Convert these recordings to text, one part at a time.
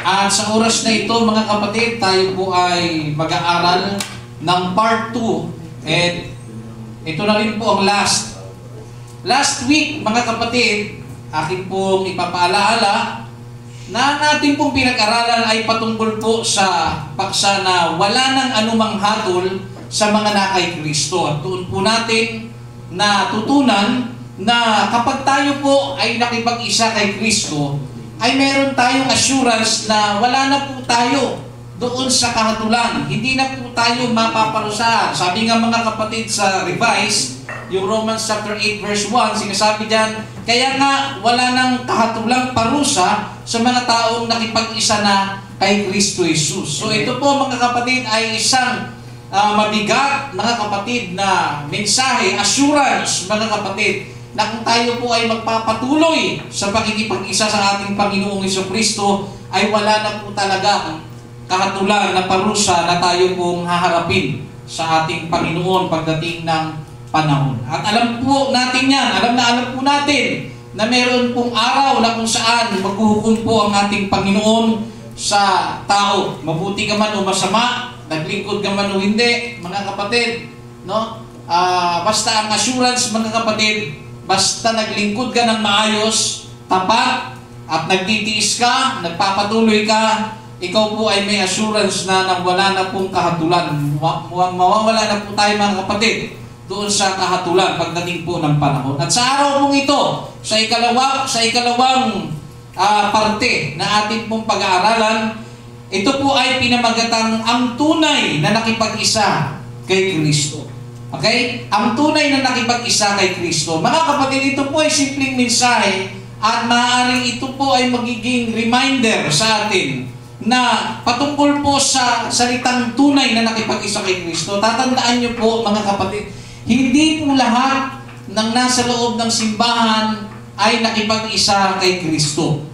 At sa oras na ito, mga kapatid, tayo po ay mag-aaral ng part 2. And ito na rin po ang last. Last week, mga kapatid, akin pong ipapaalaala na natin pong pinag-aralan ay patungkol po sa paksa na wala nang anumang hatol sa mga nakay Kristo. At doon po natin natutunan na kapag tayo po ay nakipag-isa kay Kristo, ay meron tayong assurance na wala na po tayo doon sa kahatulan. Hindi na po tayo mapaparusahan. Sabi nga mga kapatid sa Revise, yung Romans chapter 8 verse 1, sinasabi dyan, kaya nga wala nang kahatulang parusa sa mga taong nakipag-isa na kay Kristo Jesus. So ito po mga kapatid ay isang mabigat mga kapatid na mensahe, assurance mga kapatid, na kung tayo po ay magpapatuloy sa pakikipag-isa sa ating Panginoong Jesucristo, ay wala na po talaga ang kahatulan na parusa na tayo pong haharapin sa ating Panginoon pagdating ng panahon. At alam po natin yan, alam po natin na meron pong araw na kung saan maghuhukom po ang ating Panginoon sa tao. Mabuti ka man o masama, naglingkod ka man o hindi, mga kapatid, no? Basta ang assurance, mga kapatid, basta naglingkod ka ng maayos, tapat, at nagtitiis ka, nagpapatuloy ka, ikaw po ay may assurance na wala na pong kahatulan. Mawawala na po tayo mga kapatid doon sa kahatulan pagdating po ng panahon. At sa araw pong ito, sa ikalawang parte na ating pong pag-aaralan, ito po ay pinamagatang ang tunay na nakipag-isa kay Kristo. Okay? Ang tunay na nakipag-isa kay Kristo. Mga kapatid, ito po ay simpleng mensahe at maaaring ito po ay magiging reminder sa atin na patungkol po sa salitang tunay na nakipag-isa kay Kristo. Tatandaan niyo po mga kapatid, hindi po lahat ng nasa loob ng simbahan ay nakipag-isa kay Kristo.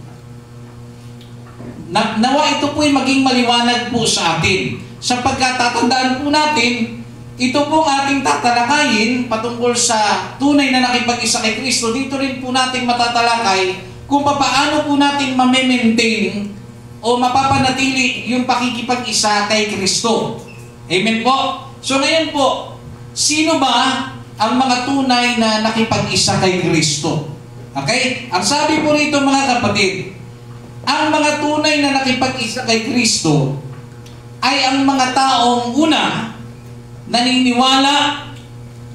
Nawa ito po ay maging maliwanag po sa atin. Sapagkat tatandaan po natin, ito po ating tatalakayin patungkol sa tunay na nakipag-isa kay Kristo. Dito rin po natin matatalakay kung paano po natin ma-maintain o mapapanatili yung pakikipag-isa kay Kristo. Amen po? So ngayon po, sino ba ang mga tunay na nakipag-isa kay Kristo? Okay? Ang sabi po rito mga kapatid, ang mga tunay na nakipag-isa kay Kristo ay ang mga taong una, naniniwala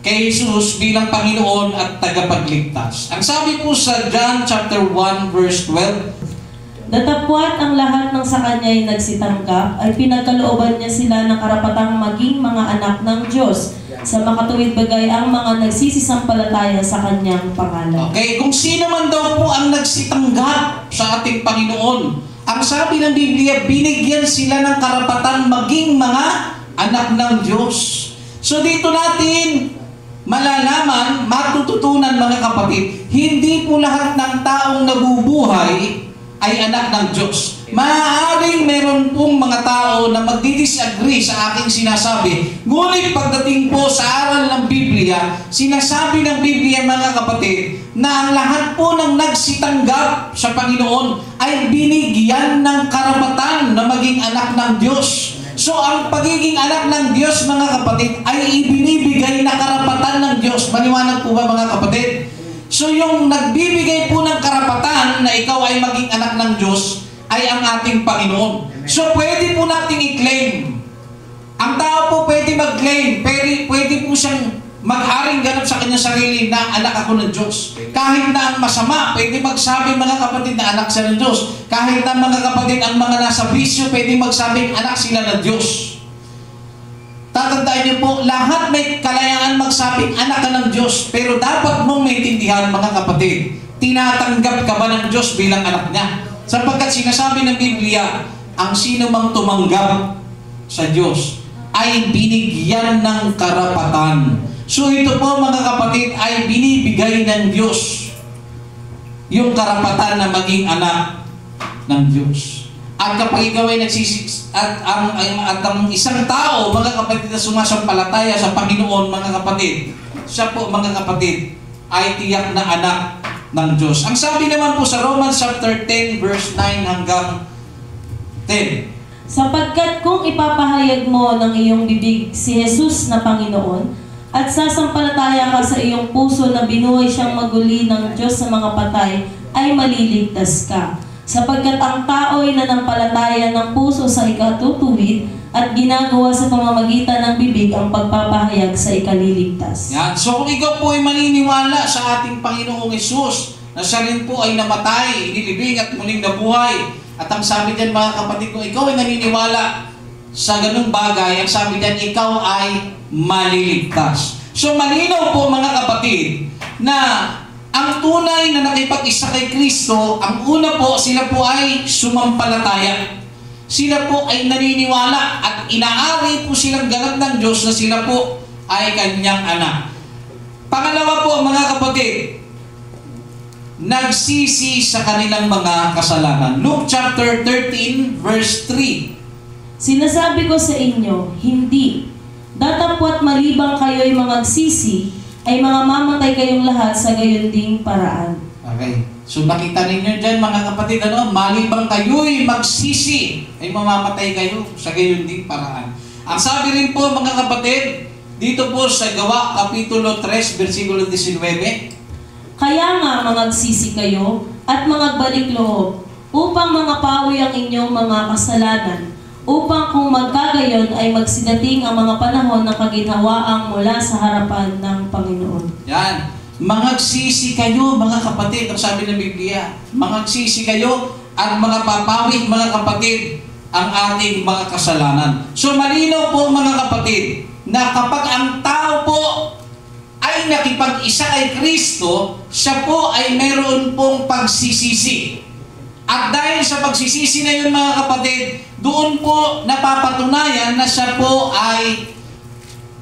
kay Jesus bilang Panginoon at tagapagligtas. Ang sabi po sa John chapter 1 verse 12, datapwat ang lahat ng sa kanya ay nagsitanggap, ay pinagkalooban niya sila ng karapatang maging mga anak ng Diyos, sa makatuwid bagay ang mga nagsisisampalataya sa kanyang pangalan. Okay, kung sino man daw po ang nagsitanggap sa ating Panginoon, ang sabi ng Biblia, binigyan sila ng karapatang maging mga anak ng Diyos. So dito natin malalaman, matututunan mga kapatid, hindi po lahat ng taong nabubuhay ay anak ng Diyos. Maaaring meron pong mga tao na magdi-disagree sa aking sinasabi. Ngunit pagdating po sa aral ng Biblia, sinasabi ng Biblia mga kapatid, na ang lahat po ng nagsitanggap sa Panginoon ay binigyan ng karapatan na maging anak ng Diyos. So ang pagiging anak ng Diyos mga kapatid ay ibinibigay na karapatan ng Diyos. Maliwanag po ba mga kapatid? So yung nagbibigay po ng karapatan na ikaw ay maging anak ng Diyos ay ang ating Panginoon. So pwede po nating i-claim. Ang tao po pwede mag-claim, pwede po siyang mag-haring ganap sa kanyang sarili na anak ako ng Diyos. Kahit na ang masama, pwede magsabi mga kapatid na anak siya ng Diyos. Kahit na mga kapatid ang mga nasa bisyo, pwede magsabing anak sila ng Diyos. Tatandaan niyo po, lahat may kalayaan magsabing anak ka ng Diyos. Pero dapat mong maintindihan mga kapatid, tinatanggap ka ba ng Diyos bilang anak niya? Sapagkat sinasabi ng Biblia, ang sino mang tumanggap sa Diyos ay binigyan ng karapatan. So ito po mga kapatid ay binibigay ng Diyos yung karapatan na maging anak ng Diyos. At kapag ikaw ay at ang isang tao, mga kapatid, na sumasampalataya sa Panginoon, mga kapatid, siya po, mga kapatid, ay tiyak na anak ng Diyos. Ang sabi naman po sa Romans chapter 10 verse 9 hanggang 10. Sapagkat kung ipapahayag mo ng iyong bibig si Jesus na Panginoon, at sasampalataya ka sa iyong puso na binuhay siyang maguli ng Diyos sa mga patay, ay maliligtas ka. Sapagkat ang tao ay nanampalataya ng puso sa ikatutuwid at ginagawa sa pamamagitan ng bibig ang pagpapahayag sa ikaliligtas. Yan. So kung ikaw po ay maniniwala sa ating Panginoong Hesus, na siya rin po ay namatay, inilibing at muling nabuhay, at ang sabi diyan mga kapatid, kung ikaw ay naniniwala sa ganung bagay, ang sabi diyan, ikaw ay maliligtas. So malinaw po mga kapatid na ang tunay na nakipag-isa kay Kristo, ang una po, sila po ay sumampalataya. Sila po ay naniniwala at inaari po silang ganap ng Diyos na sila po ay kanyang anak. Pangalawa po mga kapatid, nagsisi sa kanilang mga kasalanan. Luke chapter 13 verse 3. Sinasabi ko sa inyo, hindi. Datapwat malibang kayo'y magsisi, ay mga mamatay kayong lahat sa gayon ding paraan. Okay. So makita ninyo dyan mga kapatid, malibang kayo'y magsisi, ay mamamatay kayo sa gayon ding paraan. Ang sabi rin po mga kapatid, dito po sa Gawa, Kapitulo 3, versikulo 19, Kaya nga magsisi kayo at magbalik loob, upang mangapawi ang inyong mga kasalanan, upang kung magkagayon ay magsidating ang mga panahon ng kaginhawaang mula sa harapan ng Panginoon. yan. Magsisi kayo mga kapatid, ang sabi ng Biblia. Magsisi kayo at mga papawi mga kapatid ang ating mga kasalanan. So malinaw po mga kapatid na kapag ang tao po ay nakipag-isa kay Kristo, siya po ay mayroon pong pagsisisi. At dahil sa pagsisisi na yun mga kapatid, doon po napapatunayan na siya po ay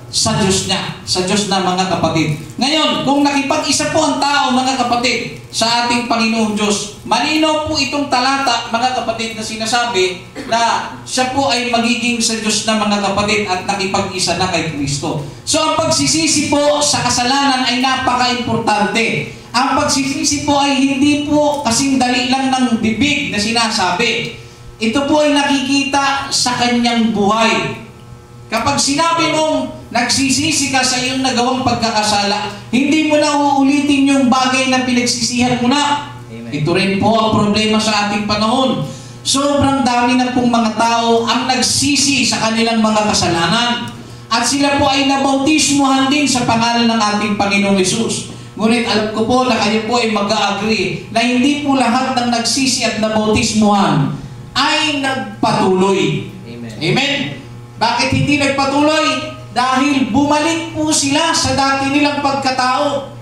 sa Diyos niya, sa Diyos na mga kapatid. Ngayon, kung nakipag-isa po ang tao mga kapatid sa ating Panginoong Diyos, malinaw po itong talata mga kapatid na sinasabi na siya po ay magiging sa Diyos na mga kapatid at nakipag-isa na kay Kristo. So ang pagsisisi po sa kasalanan ay napaka-importante. Ang pagsisisi po ay hindi po kasing dali lang ng bibig na sinasabi. Ito po ay nakikita sa kanyang buhay. Kapag sinabi mong nagsisisi ka sa iyong nagawang pagkakasala, hindi mo na uulitin yung bagay na pinagsisihan mo na. Amen. Ito rin po ang problema sa ating panahon. Sobrang dami na pong mga tao ang nagsisi sa kanilang mga kasalanan. At sila po ay nabautismuhan din sa pangalan ng ating Panginoong Hesus. Ngunit alam ko po na kayo po ay mag-a-agree na hindi po lahat ng nagsisi at nabautismuhan ay nagpatuloy. Amen. Amen? Bakit hindi nagpatuloy? Dahil bumalik po sila sa dati nilang pagkatao.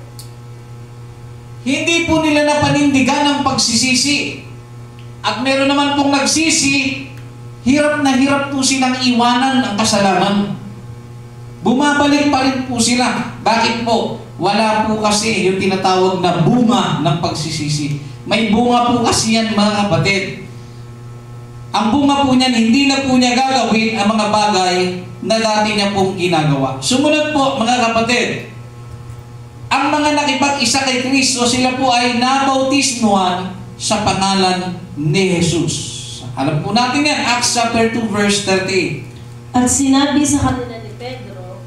Hindi po nila napanindigan ang pagsisisi. At meron naman pong nagsisi, hirap na hirap po silang iwanan ang kasalanan. Bumabalik pa rin po sila. Bakit po? Wala po kasi yung tinatawag na bunga ng pagsisisi. May bunga po kasi yan mga kapatid. Ang bunga po niyan, hindi na po niya gagawin ang mga bagay na dati niya pong ginagawa. Sumunod po mga kapatid, ang mga nakipag-isa kay Kristo, sila po ay nabautismuhan sa pangalan ni Jesus. Alam po natin yan, Acts chapter 2 verse 38. At sinabi sa kanila ni Pedro,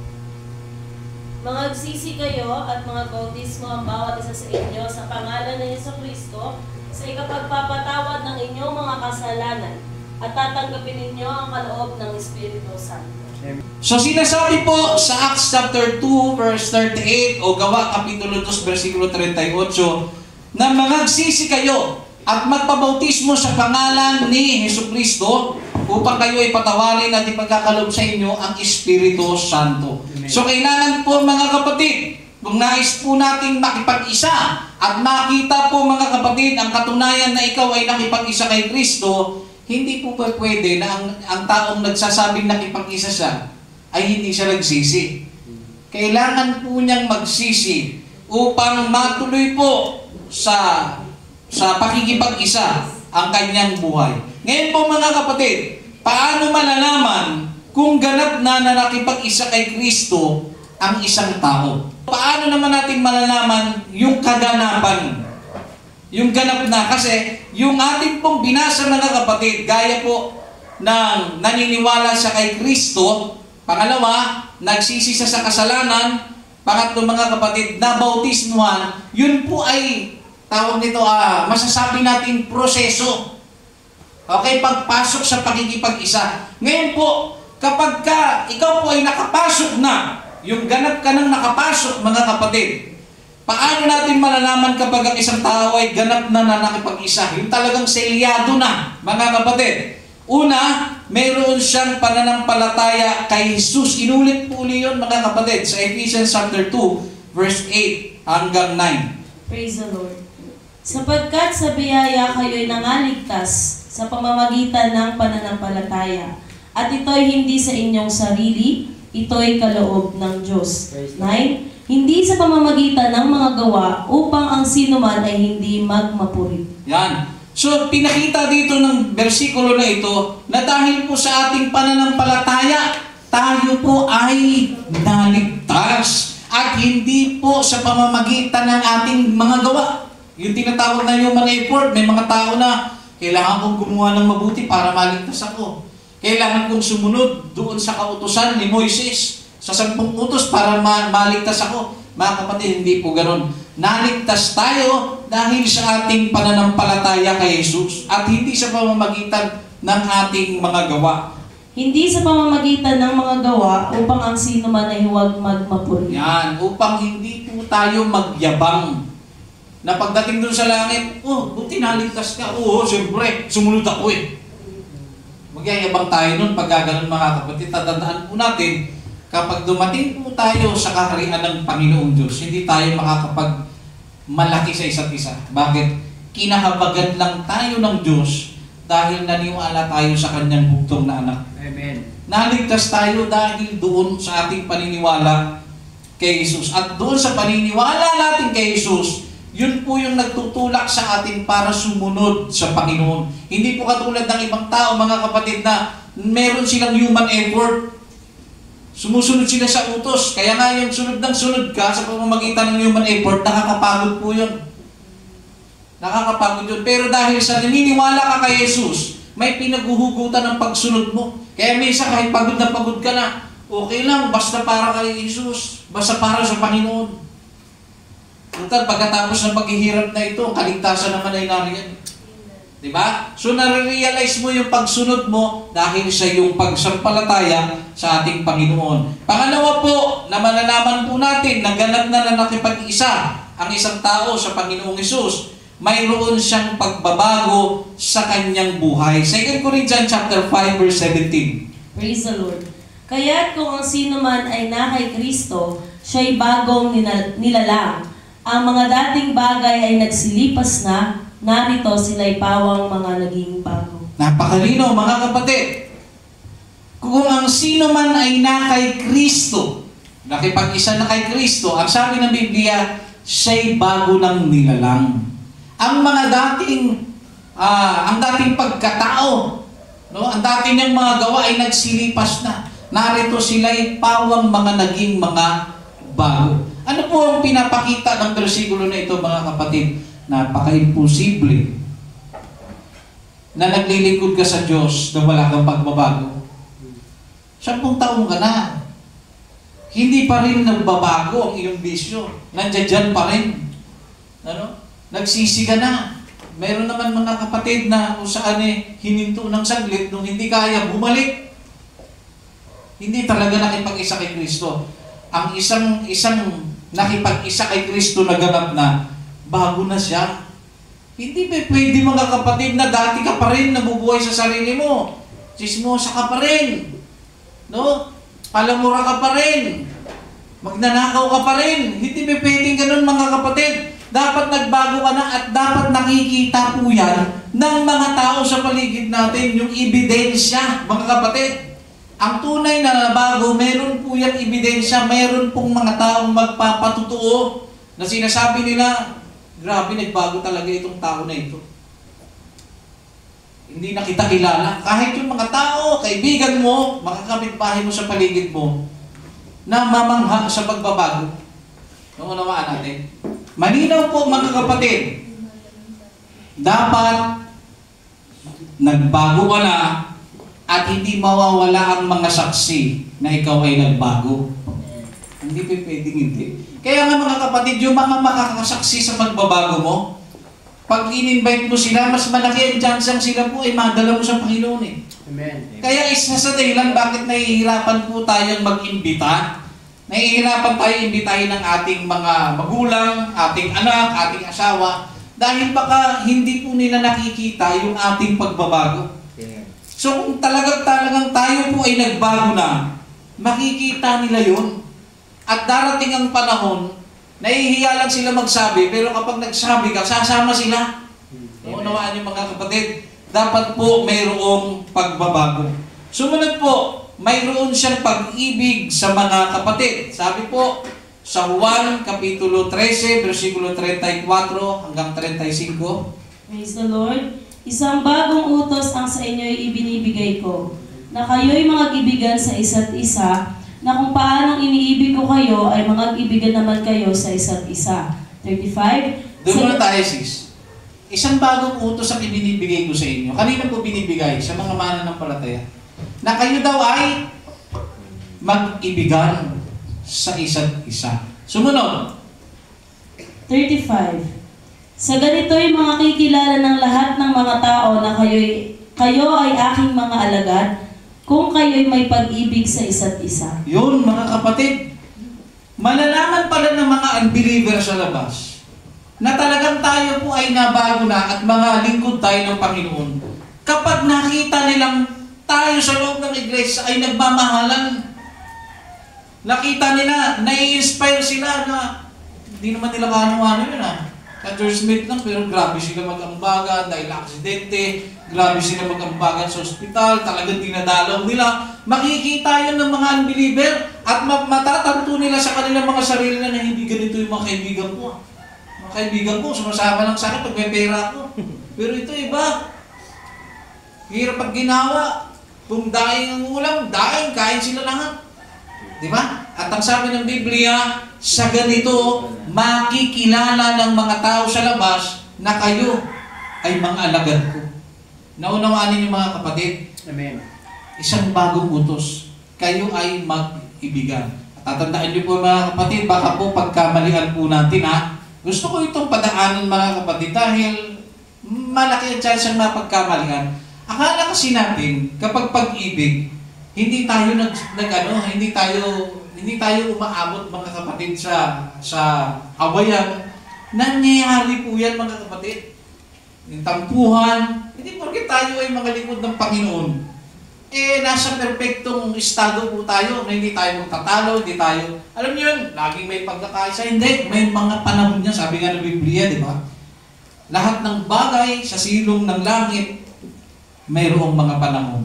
magsisi kayo at mga bautismo ang bawat isa sa inyo sa pangalan ni Jesucristo sa ikapagpapatawad ng inyong mga kasalanan at tatanggapin ninyo ang kaloob ng Espiritu Santo. So sinasabi po sa Acts chapter 2 verse 38 o Gawa Kapitulo 2 versikulo 38 na magsisi kayo at magpabautismo sa pangalan ni Jesucristo upang kayo ay patawarin at ipagkakaloob sa inyo ang Espiritu Santo. So kailangan po mga kapatid, kung nais po nating makipag-isa at makita po mga kapatid ang katunayan na ikaw ay nakipag-isa kay Kristo, hindi po ba pwede na ang taong nagsasabing nakipag-isa siya ay hindi siya nagsisi. Kailangan po niyang magsisi upang matuloy po sa pakikipag-isa ang kanyang buhay. Ngayon po mga kapatid, paano malalaman kung ganap na nakipag-isa kay Kristo ang isang tao? Paano naman natin malalaman yung kaganapan? Yung ganap na, kasi yung ating pong binasa mga kapatid, gaya po ng naniniwala siya kay Kristo. Pangalawa, nagsisisa sa kasalanan. Pangatlo mga kapatid, nabautismuhan. Yun po ay, tawag nito, masasabi natin proseso. Okay, pagpasok sa pakikipag-isa. Ngayon po, kapag ikaw po ay nakapasok na, yung ganap ka nang nakapasok mga kapatid, paano natin malalaman kapag ang isang tao ay ganap na nakipag-isa? Yung talagang selyado na, mga kapatid. Una, mayroon siyang pananampalataya kay Jesus. Inulit po uli yun, mga kapatid, sa Ephesians chapter 2, verse 8 hanggang 9. Praise the Lord. Sapagkat sa biyaya kayo'y nangaligtas sa pamamagitan ng pananampalataya. At ito'y hindi sa inyong sarili, ito'y kaloob ng Diyos. 9. Hindi sa pamamagitan ng mga gawa upang ang sinuman ay hindi magmapuri. Yan. So, pinakita dito ng bersikulo na ito na dahil po sa ating pananampalataya, tayo po ay naligtas. At hindi po sa pamamagitan ng ating mga gawa. Yung tinatawag na human effort, may mga tao na kailangan kong gumawa ng mabuti para maligtas ako. Kailangan kong sumunod doon sa kautusan ni Moises sa 10 utos para maligtas ako. Mga kapatid, hindi po ganun. Naligtas tayo dahil sa ating pananampalataya kay Jesus at hindi sa pamamagitan ng ating mga gawa. Hindi sa pamamagitan ng mga gawa upang ang sino man ay huwag magmapuri. Yan, upang hindi po tayo magyabang. Na pagdating doon sa langit, buti naligtas ka. Oo, siyempre, sumunod ako eh. Magyayabang tayo nun pag gano'n mga kapatid. Tatandaan po natin, kapag dumating po tayo sa kaharian ng Panginoong Diyos, hindi tayo makakapag-malaki sa isa't isa. Bakit? Kinahabagan lang tayo ng Diyos dahil naniwala tayo sa Kanyang bugtong na anak. Amen. Naligtas tayo dahil doon sa ating paniniwala kay Jesus. At doon sa paniniwala natin kay Jesus, yun po yung nagtutulak sa atin para sumunod sa Panginoon. Hindi po katulad ng ibang tao, mga kapatid, na meron silang human effort. Sumusunod sila sa utos. Kaya nga yung sunod ng sunod ka sa pamamagitan ng human effort, nakakapagod po yun. Nakakapagod yun. Pero dahil sa naniniwala ka kay Jesus, may pinaghuhugutan ng pagsunod mo. Kaya minsan kahit pagod ka na, okay lang, basta para kay Jesus. Basta para sa Panginoon. Total, pagkatapos ng paghihirap na ito, ang kaligtasan naman ay nariyan. Diba? So, nare-realize mo yung pagsunod mo dahil sa iyong pagsampalataya sa ating Panginoon. Pangalawa po, na malalaman po natin na ganap na nakipag-isa ang isang tao sa Panginoong Hesus, mayroon siyang pagbabago sa kanyang buhay. 2 Corinthians chapter 5, verse 17. Praise the Lord. Kaya't kung ang sino man ay na kay Kristo, siya'y bagong nilalang. Ang mga dating bagay ay nagsilipas na, narito sila'y pawang mga naging bago. Napakalino, mga kapatid. Kung ang sino man ay na kay Kristo, nakipag-isa na kay Kristo, ang sabi ng Biblia, siya'y bago ng nilalang. Ang mga dating pagkatao, no, ang dating niyang mga gawa ay nagsilipas na. Narito sila'y pawang mga naging mga bago. Ano po ang pinapakita ng bersikulo na ito, mga kapatid? Napaka-imposible na naglilingkod ka sa Diyos na wala kang pagbabago. 10 taon ka na. Hindi pa rin nagbabago ang iyong bisyo. Nandiyan pa rin. Ano? Nagsisi ka na. Meron naman mga kapatid na kung saan hininto ng saglit nung hindi kaya bumalik. Hindi talaga nakipag-isa kay Kristo. Ang isang nakipag-isa kay Kristo na ganap na, bago na siya. Hindi ba pwede, mga kapatid, na dati ka pa rin nabubuhay sa sarili mo. Chismosa ka pa rin. No? Palamura ka pa rin. Magnanakaw ka pa rin. Hindi ba pwedeng ganun, mga kapatid? Dapat nagbago ka na at dapat nakikita po yan ng mga tao sa paligid natin, yung ebidensya, mga kapatid. Ang tunay na bago, meron po yan ebidensya, meron pong mga taong magpapatutuo na sinasabi nila, grabe, nagbago talaga itong tao na ito. Hindi na kita kilala. Kahit yung mga tao, kaibigan mo, mga kapitbahay mo sa paligid mo, na mamangha sa pagbabago. Naunawaan natin. Malinaw po, mga kapatid, dapat nagbago ka na at hindi mawawala ang mga saksi na ikaw ay nagbago. Hindi pa pwedeng hindi. Kaya nga mga kapatid, yung mga makakasaksi sa pagbabago mo, pag in-invite mo sila, mas malaki ang chance sila po ay madala mo sa Panginoon eh. Amen. Kaya isa sa dahilan bakit nahihirapan po tayong mag-imbita, nahihirapan tayo imbitahin ng ating mga magulang, ating anak, ating asawa, dahil baka hindi po nila nakikita yung ating pagbabago. So kung talagang tayo po ay nagbago na, makikita nila yun. At darating ang panahon, nahihiya lang sila magsabi, pero kapag nagsabi ka, sasama sila. Unawaan niyo mga kapatid, dapat po mayroong pagbabago. Sumunod po, mayroon siyang pag-ibig sa mga kapatid. Sabi po, sa Juan, Kapitulo 13, versikulo 34 hanggang 35. Praise the Lord. Isang bagong utos ang sa inyo'y ibinibigay ko, na kayo'y mag-ibigan sa isa't isa, na kung paanong iniibig ko kayo, ay mag-ibigan naman kayo sa isa't isa. 35. Doon muna tayo, sis. Isang bagong utos ang ibinibigay ko sa inyo. Kanina po binibigay sa mga mananampalataya, na kayo daw ay mag-ibigan sa isa't isa. Sumunod. 35. Sa ganito'y makikilala ng lahat ng mga tao na kayo ay aking mga alagad, kung kayo'y may pag-ibig sa isa't isa. Yun, mga kapatid. Malalaman pala ng mga unbeliever sa labas na talagang tayo po ay nabago na at mga lingkod tayo ng Panginoon. Kapag nakita nilang tayo sa loob ng iglesia ay nagmamahalan, nakita nila, nai-inspire sila na hindi naman nila kano-ano yun ka-churchmate lang, pero grabe sila mag-ambagan dahil aksidente, grabe sila mag-ambagan sa ospital, talagang dinadalaw nila. Makikita yun ng mga unbeliever at matatanto nila sa kanilang mga sarili na hindi ganito yung mga kaibigan ko. Mga kaibigan ko, sumasama lang sa akin pag may pera ako. Pero ito iba. Hirap pag ginawa. Kung daing ang ulam, daing, kain sila lahat. Di ba? At ang sabi ng Biblia, sa ganito, makikilala ng mga tao sa labas na kayo ay mga alagad ko. Naunawaan ninyo mga kapatid? Amen. Isang bagong utos. Kayo ay mag-ibigan. At tatandaan niyo po mga kapatid, baka po pagkamalian po natin Gusto ko itong padaanan mga kapatid dahil malaki ang chance ang mapagkamalian. Akala kasi natin, kapag pag-ibig, hindi tayo umaabot mga kapatid sa awayan. Nangyayari po yan mga kapatid. Yung tampuhan, hindi porke tayo ay mga likod ng Panginoon. Nasa perpektong estado po tayo na hindi tayo magtatalo, hindi tayo, alam niyo yun, laging may pagkakaisa. Hindi, may mga panahon niya, sabi nga ng Biblia, di ba? Lahat ng bagay sa silong ng langit, mayroong mga panahon.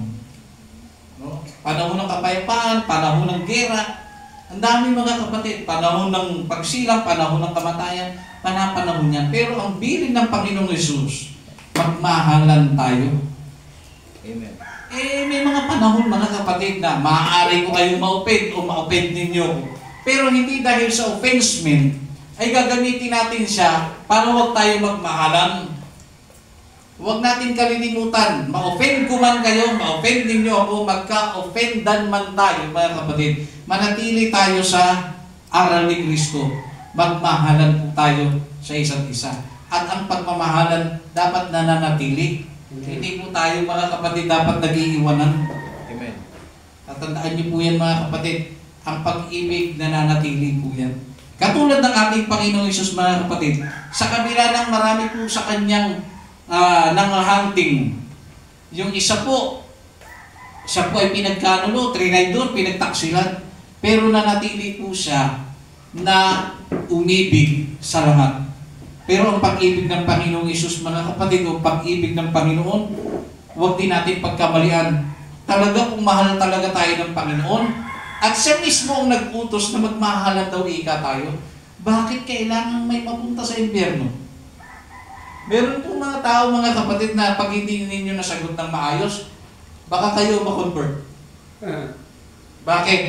No? Panahon ng kapayapaan, panahon ng gera, ang dami mga kapatid, panahon ng pagsilang, panahon ng kamatayan, panahon yan. Pero ang bilin ng Panginoong Yesus, magmahalan tayo. Amen. May mga panahon mga kapatid na maaari ko kayong ma-offend o ma-offend ninyo. Pero hindi dahil sa offensement, ay gagamitin natin siya para huwag tayo magmahalan. Huwag natin kalilimutan, ma-offend ko man kayo, ma-offend ninyo ako, magka-offendan man tayo mga kapatid. Manatili tayo sa aral ni Kristo. Magmahalan po tayo sa isa't isa. At ang pagmamahalan dapat nananatili. Hindi po tayo mga kapatid dapat nag-iiwanan. Amen. Tatandaan niyo po yan mga kapatid, ang pag-ibig nananatili po yan. Katulad ng ating Panginoong Hesus mga kapatid, sa kabila ng marami po sa kanyang nanghahunting, yung isa po ay pinagkanulo, trinay doon, pinagtaksilan, pero nanatili po siya na umibig sa lahat. Pero ang pag-ibig ng Panginoong Hesus, mga kapatid, o pag-ibig ng Panginoon, huwag din natin pagkamalian. Talaga kung mahal talaga tayo ng Panginoon, at siya mismo ang nag-utos na magmahalan daw tayo, bakit kailangan may mapunta sa impyerno? Meron po mga tao, mga kapatid, na pag hindi ninyo nasagot ng maayos, baka kayo ma-convert. Bakit?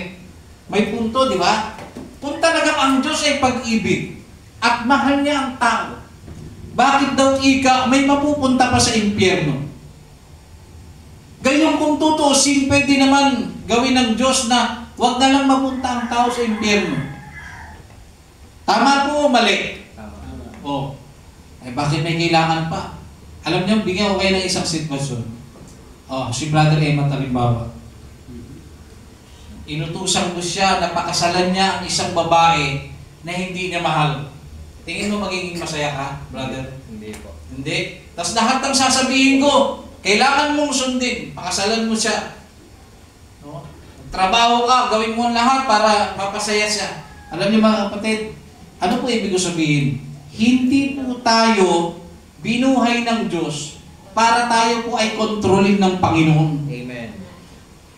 May punto, di ba? Kung talagang ang Diyos ay pag-ibig, at mahal niya ang tao, bakit daw may mapupunta pa sa impyerno? Gayon kung tutuusin, pwede naman gawin ng Diyos na huwag na lang mapunta ang tao sa impyerno. Tama po o mali? Tama. O, ay bakit may kailangan pa? Alam niyo, bigyan ko kayo ng isang sitwasyon. Si Brother Emma halimbawa. Inutusan ko siya na pakasalan niya ang isang babae na hindi niya mahal. Tingin mo magiging masaya ka, brother? Hindi po. Hindi. Tapos lahat ng sasabihin ko, kailangan mong sundin. Pakasalan mo siya. No? Trabaho ka, gawin mo ang lahat para mapasaya siya. Alam niyo mga kapatid, ano po ibig ko sabihin? Hindi po tayo binuhay ng Diyos para tayo po ay kontrolin ng Panginoon. Amen.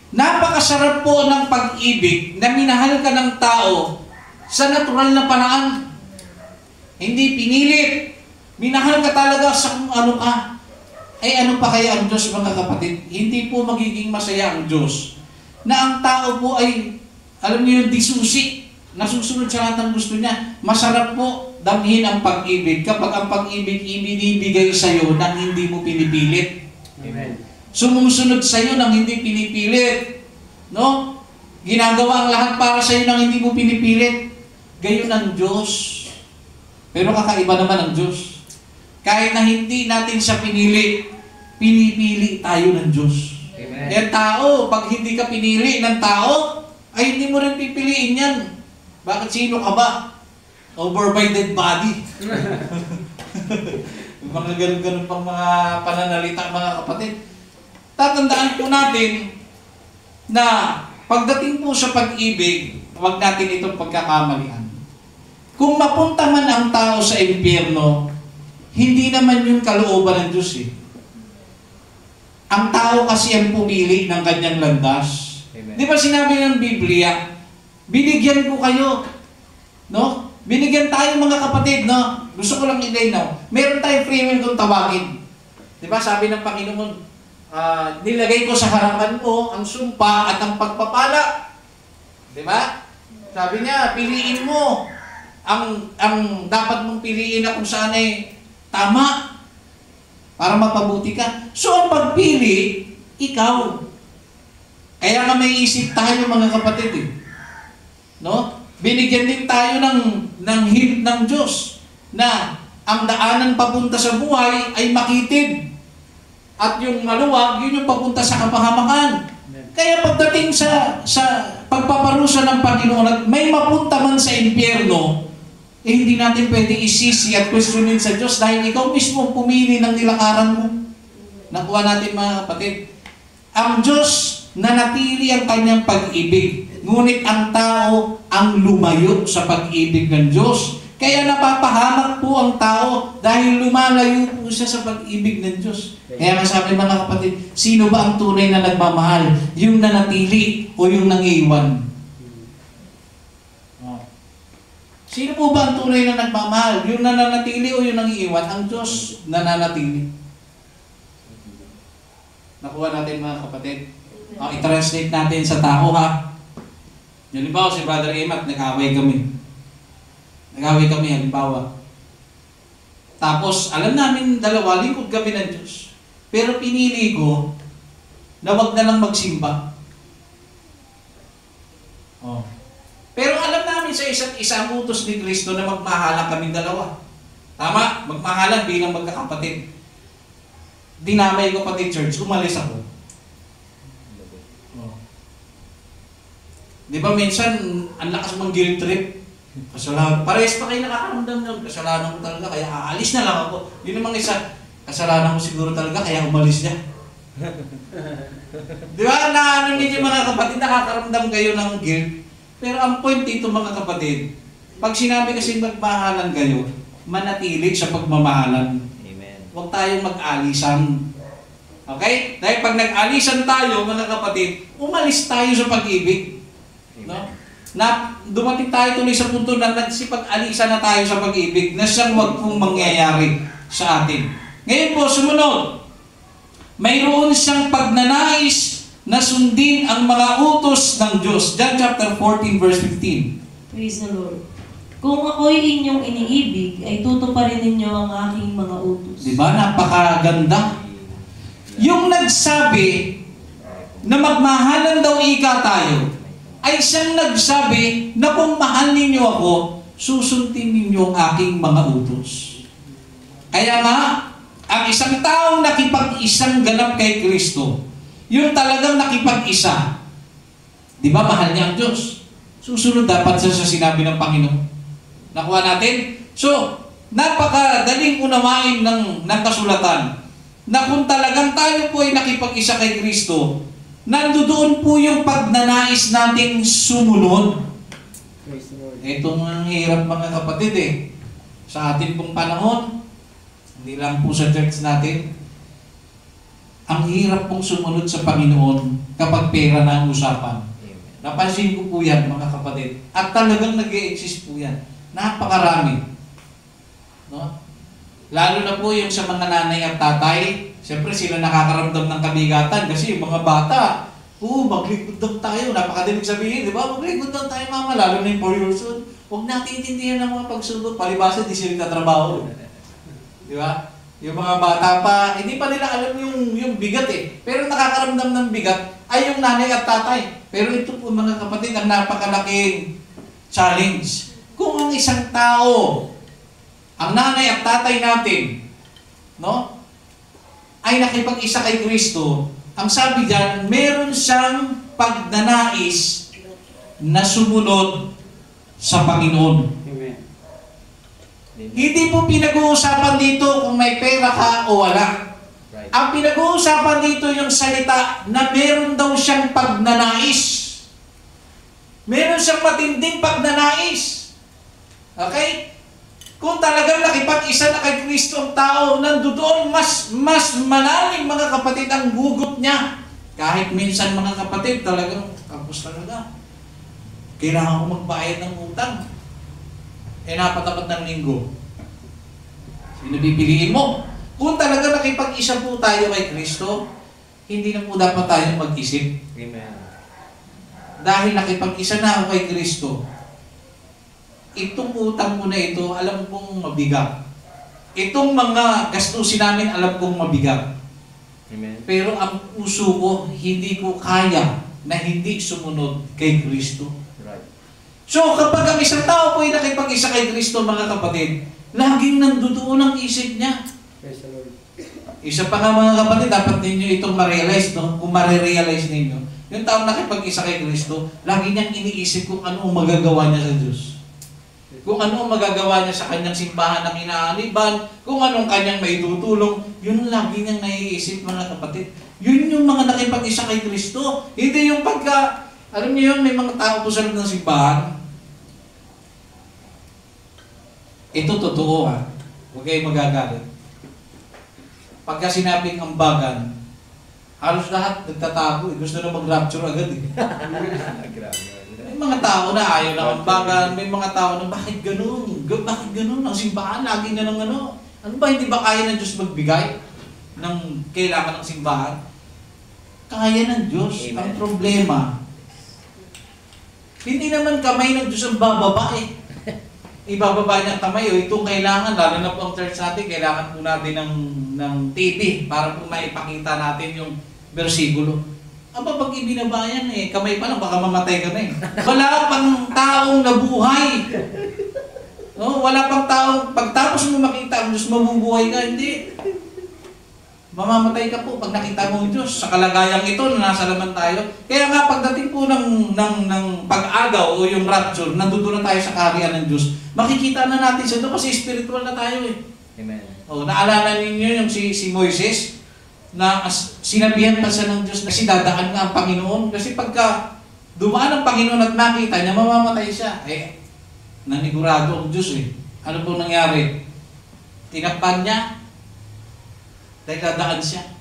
Napakasarap po ng pag-ibig na minahal ka ng tao sa natural na paraan. Hindi pinilit. Minahal ka talaga sa kung ano ka. Ay ano pa kaya ang Diyos mga kapatid? Hindi po magiging masaya ang Diyos na ang tao po ay, alam niyo yung disusi, nasusunod sa lahat ng gusto niya. Masarap po damhin ang pag-ibig kapag ang pag-ibig ibinibigay sa iyo nang hindi mo pinipilit. Amen. Sumusunod sa iyo nang hindi pinipilit. No? Ginagawa ang lahat para sa iyo nang hindi mo pinipilit. Gayon ang Diyos. Pero kakaiba naman ang Diyos. Kahit na hindi natin siya pinili, pinipili tayo ng Diyos. Amen. Kaya tao, pag hindi ka pinili ng tao, ay hindi mo rin pipiliin yan. Bakit sino ka ba? Over by dead body. Mga ganun-ganun pang mga pananalita, mga kapatid. Tatandaan po natin na pagdating po sa pag-ibig, huwag natin itong pagkakamalian. Kung mapunta man ang tao sa impyerno, hindi naman yun kalooban ng Diyos eh. Ang tao kasi ang pumili ng kanyang landas. Amen. Di ba sinabi ng Biblia, binigyan ko kayo, no? Binigyan tayo mga kapatid, no? Gusto ko lang i-linaw. Meron tayong free will kung tawagin. Di ba sabi ng Panginoon, nilagay ko sa harapan mo ang sumpa at ang pagpapala. Di ba? Sabi niya, piliin mo ang dapat mong piliin na kung saan ay tama para mapabuti ka. So ang pagpili, ikaw. Kaya nga may isip tayo mga kapatid eh. No? Binigyan din tayo ng hint ng Diyos na ang daanan papunta sa buhay ay makitid. At yung maluwag, yun yung papunta sa kapahamakan. Kaya pagdating sa pagpaparusa ng Panginoon at may mapunta man sa impyerno, hindi natin pwede isisi at questionin sa Diyos dahil ikaw mismo pumili ng nilakaran mo. Nakuha natin mga kapatid. Ang Diyos nanatili ang kanyang pag-ibig. Ngunit ang tao ang lumayo sa pag-ibig ng Diyos. Kaya napapahamak po ang tao dahil lumalayo po siya sa pag-ibig ng Diyos. Kaya nga sabi mga kapatid, sino ba ang tunay na nagmamahal? Yung nanatili o yung nangiwan? Sino po ba ang tunay na nagmamahal? Yung nananatili o yung nangiiwan? Ang Diyos nananatili. Nakuha natin mga kapatid. I-translate natin sa tao ha. Halimbawa si Brother Emat, nag-away kami. Nag-away kami halimbawa. Tapos alam namin dalawa, lingkod kami ng Diyos. Pero pinili ko na wag na lang magsimba. Oh. Pero alam namin sa isa't isa ang utos ni Kristo na magmahalan kaming dalawa. Tama? Magmahalan bilang magkakapatid. Dinamay ko pati church, umalis ako. Oh. Di ba minsan, ang lakas mong guilt trip? Kasalanan. Parehas pa kayo nakakaramdam nun. Kasalanan ko talaga, kaya aalis na lang ako. Yun namang isa, kasalanan ko siguro talaga, kaya umalis niya. Di ba? Na ano ninyo mga kapatid, nakakaramdam kayo ng guilt. Pero ang point dito mga kapatid, pag sinabi kasi magmahalan kayo, manatili sa pagmamahalan. Amen. Huwag tayong mag-alisan. Okay? Dahil pag nag-alisan tayo, mga kapatid, umalis tayo sa pag-ibig. No? Na dumating tayo tuloy sa punto na nagsipag-alisan na tayo sa pag-ibig na siyang huwag pong mangyayari sa atin. Ngayon po, sumunod. Mayroon siyang pagnanais na sundin ang mga utos ng Diyos. John chapter 14 verse 15. Praise the Lord. Kung ako'y inyong iniibig, ay tutuparin ninyo ang aking mga utos. Diba? Napakaganda. Yung nagsabi na magmahalan daw ika tayo, ay siyang nagsabi na kung mahal ninyo ako, susundin ninyo ang aking mga utos. Kaya nga, ang isang taong nakipag-isang ganap kay Kristo, yung talagang nakipag-isa, di ba mahal niya ang Diyos? Susunod dapat sa sinabi ng Panginoon. Nakuha natin? So, napakadaling unawain ng kasulatan na kung talagang tayo po ay nakipag-isa kay Kristo, nandoon po yung pagnanais nating sumunod. Itong ang hirap mga kapatid sa atin pong panahon, hindi lang po sa church natin, ang hirap pong sumunod sa Panginoon kapag pera na ang usapan. Napansin ko po yan mga kapatid. At talagang nag-e-exist po yan. Napakarami. No? Lalo na po yung sa mga nanay at tatay, siyempre sila nakakaramdam ng kabigatan kasi yung mga bata, maglingkod daw tayo. Napakadilig sabihin, di ba? Maglingkod daw tayo mama, lalo na yung 4 years old. Huwag natin intindihan ng mga pagsundot. Palibasa, di sila nagtatrabaho. Di ba? Yung mga bata pa, hindi pa nila alam yung bigat Pero nakakaramdam ng bigat ay yung nanay at tatay. Pero ito po mga kapatid, ang napakalaking challenge. Kung ang isang tao, ang nanay at tatay natin, no, ay nakipag-isa kay Kristo, ang sabi diyan, meron siyang pagnanais na sumunod sa Panginoon. Amen. Hindi po pinag-uusapan dito kung may pera ka o wala. Right. Ang pinag-uusapan dito yung salita na meron daw siyang pagnanais. Meron siyang matinding pagnanais. Okay? Kung talagang nakipag-isa na kay Kristo ang tao, nandoon mas malalim mga kapatid ang gugot niya. Kahit minsan mga kapatid, talagang kapos talaga. Kailangan ko magbayad ng utang. Napatapat ng linggo. Sino pipiliin mo? Kung talaga nakipag-isa po tayo kay Kristo, hindi na po dapat tayo mag-isip. Amen. Dahil nakipag-isa na ako kay Kristo, itong utang mo na ito, alam kong mabigat. Itong mga gastusin namin, alam kong mabigat. Amen. Pero ang puso ko, hindi ko kaya na hindi sumunod kay Kristo. Right. So, kapag ang isang tao po ay nakipag-isa kay Kristo, mga kapatid, laging nandoon ang isip niya. Praise the Lord. Isa pa nga mga kapatid, dapat ninyo itong ma-realize, no? Kung ma-realize ninyo, yung taong nakipag-isa kay Kristo, lagi niyang iniisip kung ano ang magagawa niya sa Diyos. Kung ano ang magagawa niya sa kanyang simbahan ng inaaniban, kung anong kanyang maitutulong, yun lagi niyang naiisip mga kapatid. Yun yung mga nakipag-isa kay Kristo. Hindi yung pagka, alam niyo yun, may mga tao po sa loob ng simbahan. Ito totoo huwag kayong magagalit. Pagka sinabing ambagan, halos lahat nagtatago. Gusto na mag-rapture agad Grabe. May mga tao na ayaw na ambagan, may mga tao na bakit ganun? Bakit ganun? Ang simbahan, lagi na ng ano. Ano ba, hindi ba kaya ng Diyos magbigay ng kailangan ng simbahan? Kaya ng Diyos. Amen. Ang problema, hindi naman kamay ng Diyos ang bababa Ibababa niya ang kamay, itong kailangan, lalo na po ang church natin, kailangan po natin ng TV para po maipakita natin yung bersikulo. Aba, pag ibinaba yan kamay pa lang, baka mamatay ka na Wala pang taong nabuhay. No? Wala pang taong, pagtapos mo makita ang Diyos, mabubuhay ka, hindi. Mamamatay ka po pag nakita mo ang Diyos. Sa kalagayang ito, nasa laman tayo. Kaya nga, pagdating po ng pag-agaw o yung rapture, nandoon na tayo sa kaharian ng Diyos, makikita na natin siya doon kasi spiritual na tayo Amen. Naalala ninyo yung si Moises, na sinabihan pa siya ng Diyos na dadaan nga ang Panginoon. Kasi pagka dumaan ang Panginoon at nakita niya, mamamatay siya. Nanigurado ang Diyos Ano po nangyari? Tinakpan niya, dahil dadaan siya.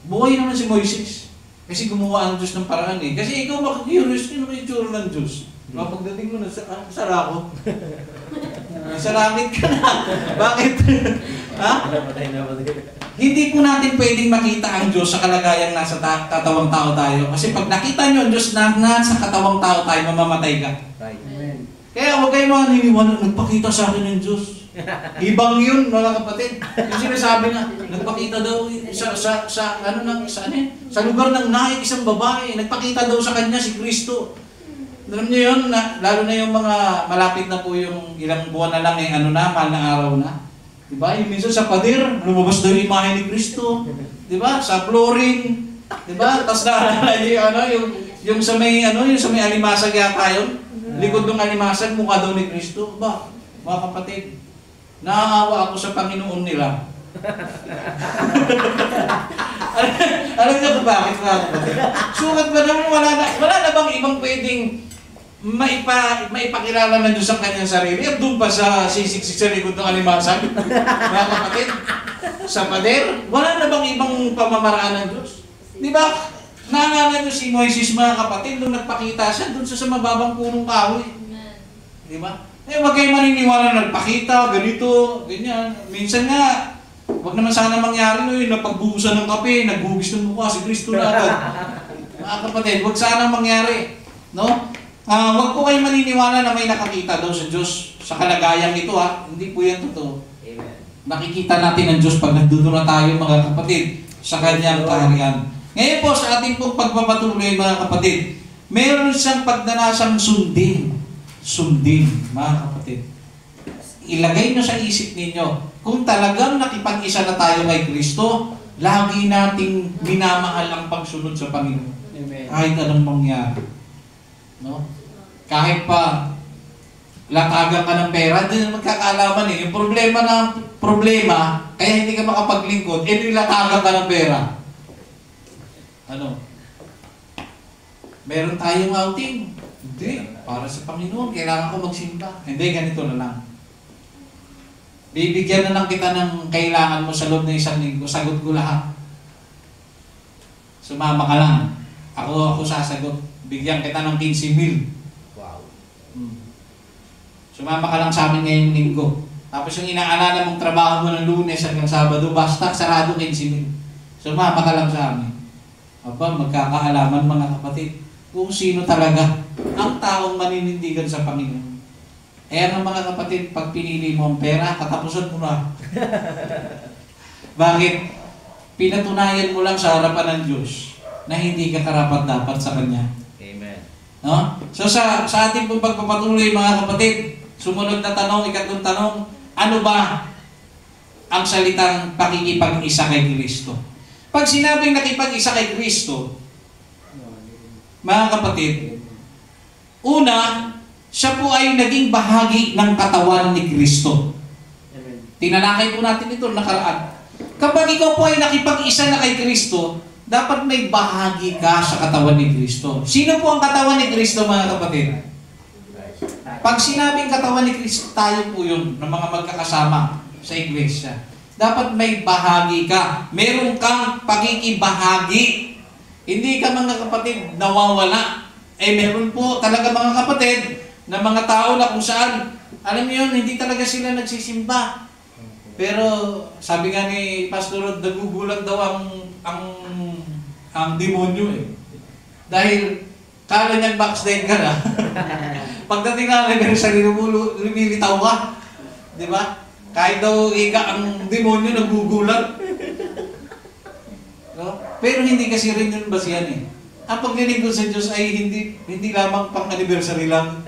Buhay naman si Moises. Kasi gumawa ang Diyos ng paraan Kasi ikaw makakurious, ano yung itsura ng Diyos? Pagdating mo na, sara ko. Saramit ka na. Bakit? Hindi po natin pwedeng makita ang Diyos sa kalagayang nasa katawang tao tayo. Kasi pag nakita nyo ang Diyos na nasa katawang tao tayo, mamamatay ka. Right. Amen. Kaya huwag kayo mga niniwala, nagpakita sa akin ng Diyos. Ibang yun, mga kapatid. Yung sinasabi na, nagpakita daw sa lugar ng naik isang babae, nagpakita daw sa kanya si Kristo. Alam niyo yun, lalo na yung mga malapit na po yung ilang buwan na lang, mahal na araw na. Diba? Yung minsan sa pader, lumabas daw yung imahe ni Kristo. Diba? Sa flooring. Diba? Tapos yung sa may alimasag yata yun. Likod ng alimasag, mukha daw ni Kristo. Ba, mga kapatid, naaawa ako sa Panginoon nila. Alam niyo kung bakit, mga kapatid? Sukat ba naman, wala na bang ibang pwedeng maipakilala ng Diyos ang kanyang sarili at doon pa sa sisiksik sa likod ng alimasag? Mga kapatid, sa pader, wala na bang ibang pamamaraan ng Diyos? Di ba? Naalala nyo si Moises, mga kapatid, nung nagpakita siya doon sa mababang punong kahoy. Di ba? Wag kayo maniniwala na nagpakita, ganito, ganyan. Minsan nga, wag naman sana mangyari yung napagbuhusan ng kape, nagbuhugis ng mukha, si Kristo na agad. Mga kapatid, wag sana mangyari. No? Wag po kayo maniniwala na may nakakita daw sa Diyos sa kalagayang ito, ha. Hindi po yan totoo. Amen. Nakikita natin ang Diyos pag nagdudo na tayo, mga kapatid, sa kanyang kaharian. Ngayon po, sa ating pong pagpapatuloy, mga kapatid, meron siyang pagdanasang sundin. Sundin, mga kapatid. Ilagay nyo sa isip ninyo, kung talagang nakipag-isa na tayo kay Kristo, lagi nating minamahal ang pagsunod sa Panginoon. Amen. Kahit anong mangyari. No? Kahit pa latagan ka ng pera, hindi na magkakaalaman eh. Yung problema, kaya hindi ka makapaglingkod, nilatagan ka ng pera. Ano? Meron tayong outing. Hindi. Para sa Panginoon, kailangan ko magsimba. Hindi, ganito na lang. Bibigyan na lang kita ng kailangan mo sa loob ng isang linggo. Sagot ko lahat. Sumama ka lang. Ako sasagot. Bigyan kita ng 15,000. Wow. Sumama ka lang sa amin ngayong linggo. Tapos yung inaalala mong trabaho mo ng Lunes hanggang Sabado, basta sarado 15,000. Sumama ka lang sa amin. Aba, magkakaalaman, mga kapatid, kung sino talaga ang taong maninindigan sa Panginoon. Kaya nga, mga kapatid, pag pinili mo ang pera, katapusan mo na. Bakit? Pinatunayan mo lang sa harapan ng Diyos na hindi ka karapat-dapat sa Kanya. Amen. No? So sa ating pong pagpapatuloy, mga kapatid, sumunod na tanong, ikatlong tanong, ano ba ang salitang pakikipag-isa kay Kristo? Pag sinabing nakipag-isa kay Kristo, mga kapatid, una, siya po ay naging bahagi ng katawan ni Kristo. Amen. Tinalakay po natin ito nakaraan. Kapag ikaw po ay nakipag-isa na kay Kristo, dapat may bahagi ka sa katawan ni Kristo. Sino po ang katawan ni Kristo, mga kapatid? Pag sinabing katawan ni Kristo, tayo po yun, ng mga magkakasama sa iglesia. Dapat may bahagi ka. Meron kang pakikibahagi. Hindi ka, mga kapatid, nawawala. Meron po talaga, mga kapatid, na mga tao na kung saan, alam niyo yun, hindi talaga sila nagsisimba. Pero sabi nga ni Pastor Rod, nagugulat daw ang demonyo eh. Dahil kala niyang backstage ka na. Pagdating na lang sa lumilitaw ka. Di ba? Kahit daw ang demonyo nagugulat. No? Pero hindi kasi rin yun basihan eh. Ang paglilingkod sa Diyos ay hindi lamang pang anniversary lang.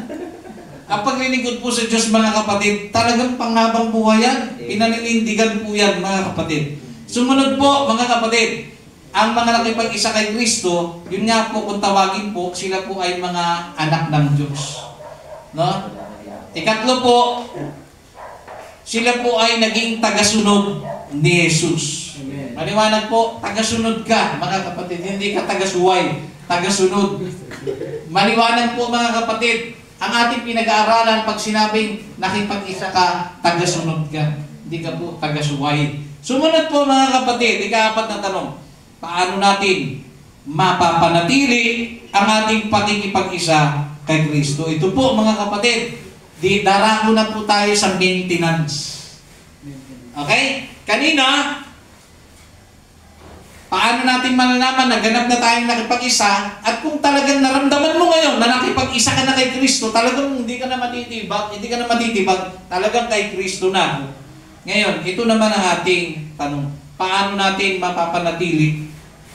Ang paglilingkod po sa Diyos, mga kapatid, talagang panghabang buhay yan. Pinaninindigan po yan, mga kapatid. Sumunod po, mga kapatid, ang mga nakipag-isa kay Kristo, yun nga po, kung tawagin po, sila po ay mga anak ng Diyos. No? Ikatlo po, sila po ay naging tagasunod ni Jesus. Amen. Maliwanag po, tagasunod ka, mga kapatid, hindi ka tagasuway, tagasunod. Maliwanag po, mga kapatid, ang ating pinag-aaralan pag sinabing nakipag-isa ka, tagasunod ka. Hindi ka po tagasuway. Sumunod po, mga kapatid, ika-apat na tanong. Paano natin mapapanatili ang ating pakikipag-isa kay Kristo? Ito po, mga kapatid, darako na po tayo sa maintenance. Okay? Kanina, Paano natin malalaman na ganap na tayong nakipag-isa at kung talagang naramdaman mo ngayon na nakipag-isa ka na kay Kristo, talagang hindi ka na matitibag, talagang kay Kristo na. Ngayon, ito naman ang ating tanong. Paano natin mapapanatili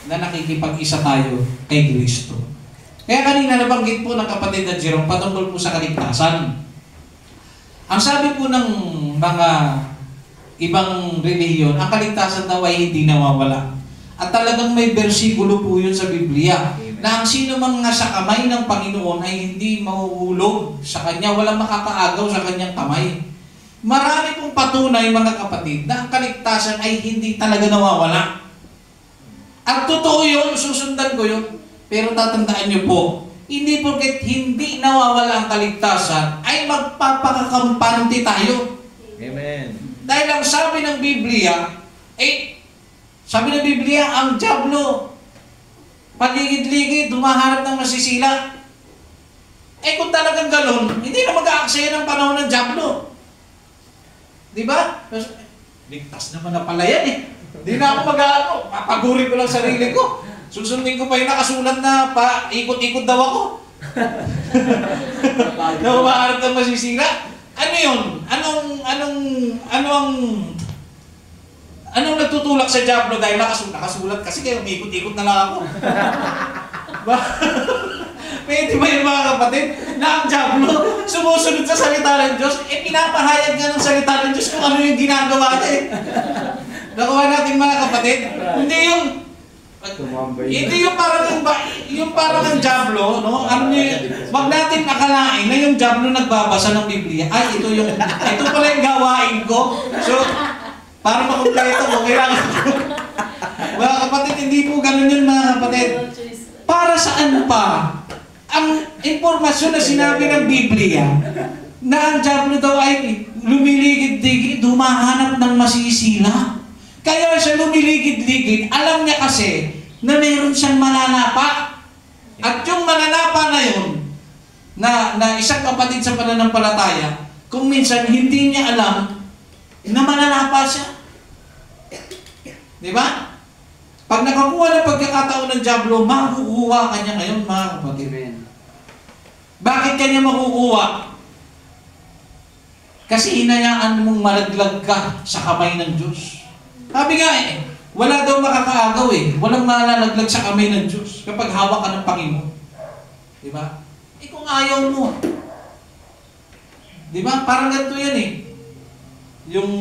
na nakikipag-isa tayo kay Kristo? Kaya kanina nabanggit po ng kapatid na Jerome patungkol po sa kaligtasan. Ang sabi po ng mga ibang relihiyon, ang kaligtasan daw ay hindi nawawala. At talagang may bersikulo po yun sa Biblia, na ang sino mang nasa kamay ng Panginoon ay hindi mahuhulog sa Kanya, walang makakaagaw sa Kanyang kamay. Marami pong patunay, mga kapatid, na ang kaligtasan ay hindi talaga nawawala. At totoo yun, susundan ko yun. Pero tatandaan niyo po, hindi porket hindi nawawala ang kaligtasan, ay magpapakakampante tayo. Amen. Dahil ang sabi ng Biblia, sabi ng Biblia, ang dyablo, paligid-ligid, dumaharap ng masisila. Kung talagang galon, hindi na mag-aaksaya ng panahon ng dyablo. Diba? Ligtas naman na pala yan Hindi na ako mag-aano, papagurin ko lang sarili ko. Susundin ko pa yung nakasulat na ikot-ikot daw ako. Na umaharap ng masisira. Ano yun? Anong nagtutulak sa dyablo dahil nakasulat kasi kaya umikot-ikot na lang ako. Pwede ba yung mga kapatid na ang dyablo sumusunod sa salita ng Diyos? Pinapahayag nga ng salita ng Diyos kung ano yung ginagawa niya Nakuha natin mga kapatid. Hindi yung parang ang dyablo, no? Wag natin akalain na yung dyablo nagbabasa ng Biblia. Ito pala yung gawain ko. So, para makumpleto ko, kailangan ko. Mga kapatid, hindi po ganun yun mga kapatid. Para saan pa? Ang impormasyon na sinabi ng Biblia na ang dyablo daw ay lumiligid-ligid, dumahanap ng masisila. Kaya siya lumiligid-ligid, alam niya kasi na mayroon siyang mananapa. At yung mananapa na yun, na isang kapatid sa pananampalataya, kung minsan hindi niya alam na mananapa siya. Di ba? Pag nakakuha ng pagkakataon ng dyablo, makukuha ka niya ngayon, mga kapatid. Bakit kanya makukuha? Kasi hinayaan mong malaglag ka sa kamay ng Diyos. Sabi nga wala daw makakaagaw Walang malalaglag sa kamay ng Diyos kapag hawak ka ng Panginoon. Di ba? Kung ayaw mo. Di ba? Parang ganito yan Yung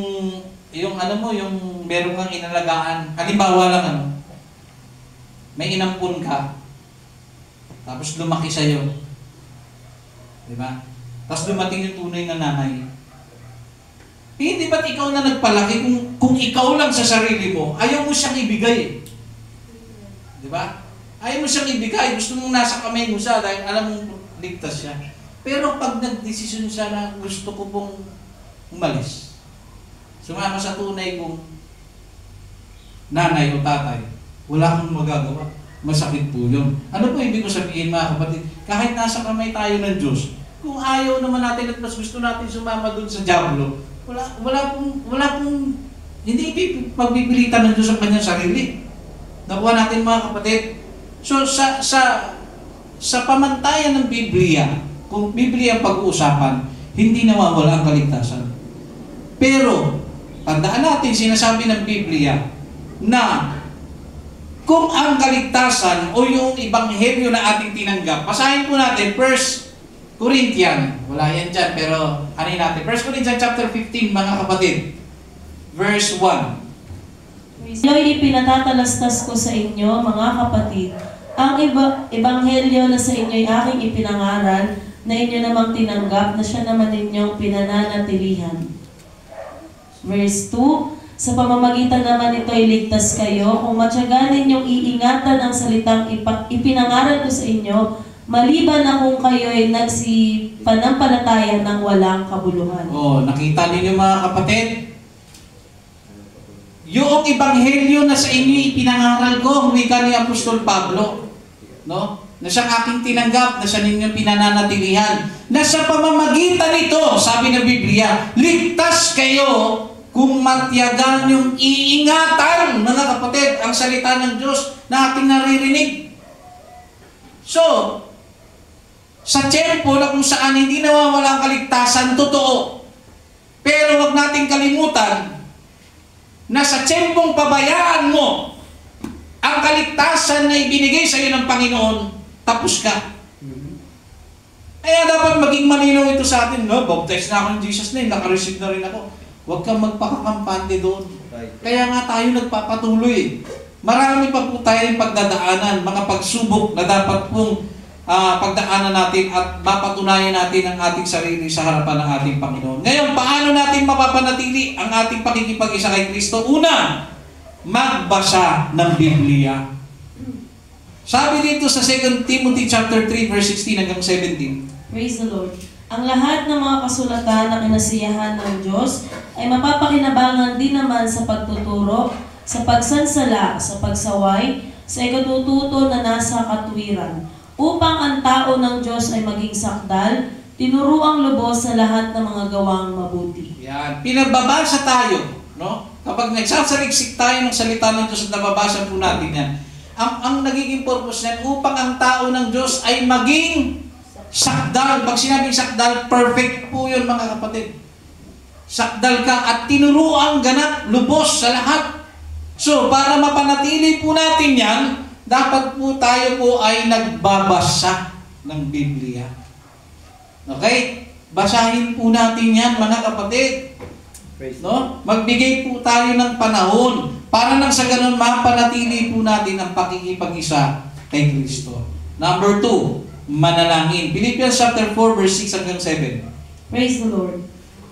meron kang inalagaan. Halimbawa lang may inampun ka. Tapos lumaki sa'yo. Di ba? Tapos dumating yung tunay na nanay. Hindi ba't ikaw na nagpalaki kung ikaw lang sa sarili mo, ayaw mo siyang ibigay Di ba? Ayaw mo siyang ibigay, gusto mong nasa kamay mo siya dahil alam mong ligtas siya. Pero pag nagdesisyon siya na gusto ko pong umalis, sumama sa tunay kong nanay o tatay, wala kang magagawa. Masakit po yun. Ano po ibig ko sabihin mga kapatid? Kahit nasa kamay tayo ng Diyos, kung ayaw naman natin at mas gusto natin sumama dun sa dyablo, wala pong hindi pagpipilitan ng Diyos sa kanyang sarili. Nakuha natin mga kapatid. So sa pamantayan ng Biblia, kung Biblia ang pag-uusapan, hindi nawawala ang kaligtasan. Pero tandaan natin, sinasabi ng Biblia na kung ang kaligtasan o yung ebanghelyo na ating tinanggap, basahin po natin 1 Corinthians, wala yan dyan, pero ano natin? 1 Corinthians chapter 15, mga kapatid. Verse 1. Iyo'y ipinatatalastas ko sa inyo, mga kapatid, ang ebanghelyo na sa inyo'y aking ipinangaral, na inyo namang tinanggap, na siya naman ninyong pinananatilihan. Verse 2, sa pamamagitan naman ito ay ligtas kayo, kung matyagan ninyong iingatan ang salitang ipinangaral ko sa inyo, maliban na kung kayo'y nagsipanampalataya ng walang kabuluhan. Nakita ninyo mga kapatid? Yung ebanghelyo na sa inyo ipinangaral ko, wika ni Apostol Pablo, no? Na siyang aking tinanggap, na siya ninyong pinananatilihan. Na sa pamamagitan nito, sabi ng Biblia, ligtas kayo kung matyagan yung iingatan, mga kapatid, ang salita ng Diyos na ating naririnig. So, sa tiyempo na kung saan hindi nawawala ang kaligtasan, totoo. Pero wag nating kalimutan na sa tiyempong pabayaan mo ang kaligtasan na ibinigay sa iyo ng Panginoon, tapos ka. Kaya dapat maging malinaw ito sa atin. No, baptize na ako ng Jesus name, nakareceive na rin ako. Huwag kang magpakakampante doon. Kaya nga tayo nagpapatuloy. Marami pa po tayong pagdadaanan, mga pagsubok na dapat pong pagdaanan natin at mapatunayan natin ang ating sarili sa harapan ng ating Panginoon. Ngayon, paano natin mapapanatili ang ating pakikipag-isa kay Kristo? Una, magbasa ng Biblia. Sabi dito sa 2 Timothy chapter 3 verse 16 hanggang 17. Praise the Lord. Ang lahat ng mga kasulatan na kinasiyahan ng Diyos ay mapapakinabangan din naman sa pagtuturo, sa pagsansala, sa pagsaway, sa ikatututo na nasa katuwiran, upang ang tao ng Diyos ay maging sakdal, tinuruang lubos sa lahat ng mga gawang mabuti. Yan. Pinagbabasa tayo, no? Kapag nagsasaliksik tayo ng salita ng Diyos at nababasa po natin yan, ang nagiging purpose yan upang ang tao ng Diyos ay maging sakdal. Pag sinabing sakdal, perfect po yun, mga kapatid. Sakdal ka at tinuruang ganap, lubos sa lahat. So, para mapanatili po natin yan, dapat po tayo po ay nagbabasa ng Biblia. Okay? Basahin po natin yan, mga kapatid. No? Magbigay po tayo ng panahon para nang sa ganun mapanatili po natin ang pakikipag-isa kay Kristo. Number 2, manalangin. Philippians chapter 4 verse 6 hanggang 7. Praise the Lord.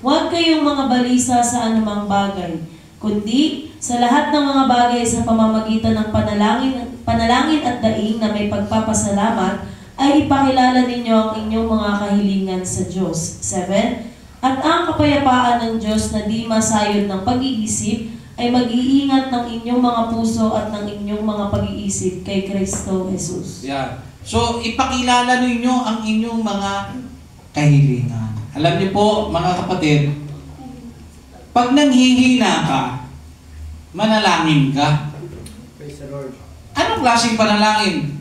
Huwag kayong mga balisa sa anumang bagay, kundi sa lahat ng mga bagay sa pamamagitan ng panalangin at daing na may pagpapasalamat, ay ipakilala ninyo ang inyong mga kahilingan sa Diyos. 7. At ang kapayapaan ng Diyos na di masayod ng pag-iisip ay mag-iingat ng inyong mga puso at ng inyong mga pag-iisip kay Kristo Jesus. Yeah. So, ipakilala ninyo ang inyong mga kahilingan. Alam niyo po, mga kapatid, pag nanghihina ka, manalangin ka. Praise the Lord. Anong klaseng panalangin?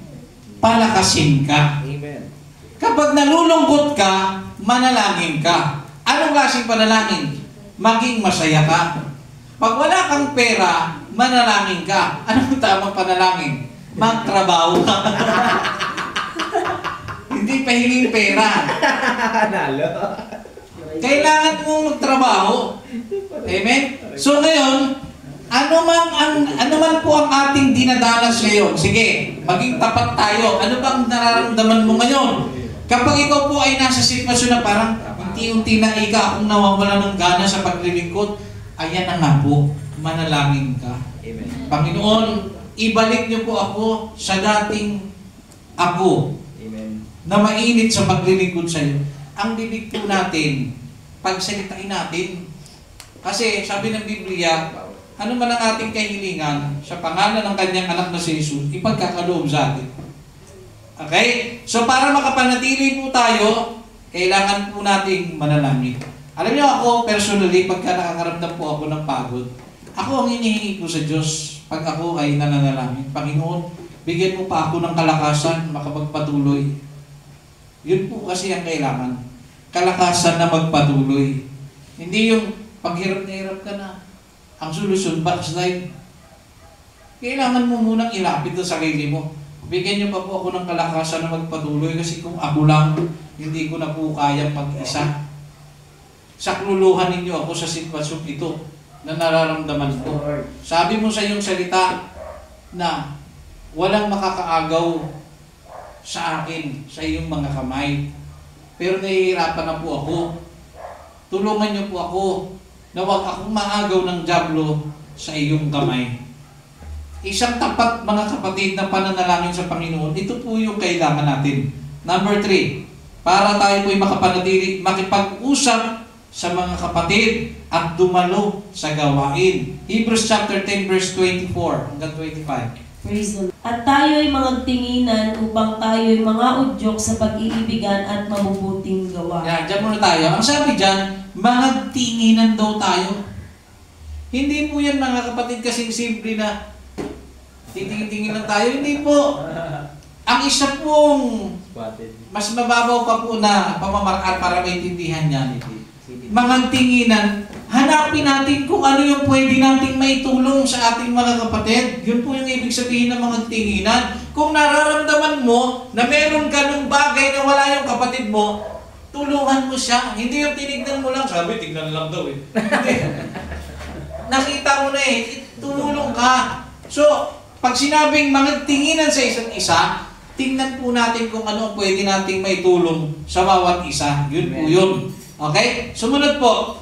Palakasin ka. Amen. Kapag nalulungkot ka, manalangin ka. Anong klaseng panalangin? Maging masaya ka. Pag wala kang pera, manalangin ka. Anong tamang panalangin? Magtrabaho ka. Hindi pahinging pera. Nalo. Kailangan mong magtrabaho. Amen? So ngayon, ano man po ang ating dinadanas ngayon? Sige, maging tapat tayo. Ano bang nararamdaman mo ngayon? Kapag ikaw po ay nasa sitwasyon na parang unti-unti na akong nawawala ng gana sa paglilingkod, ayan na nga po, manalangin ka. Amen. Panginoon, ibalik niyo po ako sa dating ako Amen. na mainit sa paglilingkod sa iyo. Ang bibig po natin, pagsalitain natin. Kasi sabi ng Biblia, ano man ang ating kahilingan sa pangalan ng kanyang anak na si Jesus, ipagkakaloob sa atin. Okay? So para makapanatili po tayo, kailangan po nating manalangin. Alam niyo ako, personally, pagka nakakaramdam po ako ng pagod, ako ang hinihingi ko sa Diyos pag ako ay nananalangin. Panginoon, bigyan mo pa ako ng kalakasan, makapagpatuloy. Yun po kasi ang kailangan. Kalakasan na magpatuloy. Hindi yung paghirap na hirap ka na. Ang solusyon, backslide. Kailangan mo munang ilapit sa sarili mo. Bigyan niyo pa po ako ng kalakasan na magpatuloy kasi kung ako lang, hindi ko na po kayang mag-isa. Sakluluhan ninyo ako sa sitwasyon ito na nararamdaman ko. Sabi mo sa iyong salita na walang makakaagaw sa akin, sa iyong mga kamay. Pero nahihirapan na po ako. Tulungan niyo po ako na huwag akong maagaw ng dyablo sa iyong kamay. Isang tapat, mga kapatid, na pananalangin sa Panginoon, ito po yung kailangan natin. Number 3, para tayo po'y makapanatili, makipag-usap sa mga kapatid at dumalo sa gawain. Hebrews chapter 10 verse 24 hanggang 25. Praise the Lord. At tayo'y magtinginan upang tayo'y mga udyok sa pag-iibigan at mabubuting gawa. Yan, dyan muna tayo. Ang sabi dyan, magtinginan daw tayo. Hindi po yan mga kapatid kasing simple na titingin-tingin lang tayo. Hindi po. Ang isa pong Spotted. mas mababaw pa po na pamamaraan para maintindihan niya. Mga tinginan, hanapin natin kung ano yung pwede nating maitulong sa ating mga kapatid. Yun po yung ibig sabihin ng mga tinginan. Kung nararamdaman mo na meron ka ng bagay na wala yung kapatid mo, tulungan mo siya. Hindi yung tinignan mo lang. Sabi, tignan lang daw eh. Hindi. Nakita mo na eh. Tulong ka. So, pag sinabing mga tinginan sa isa't isa, tingnan po natin kung ano ang pwede nating maitulong sa bawat isa. Yun po yun. Okay? Sumunod po.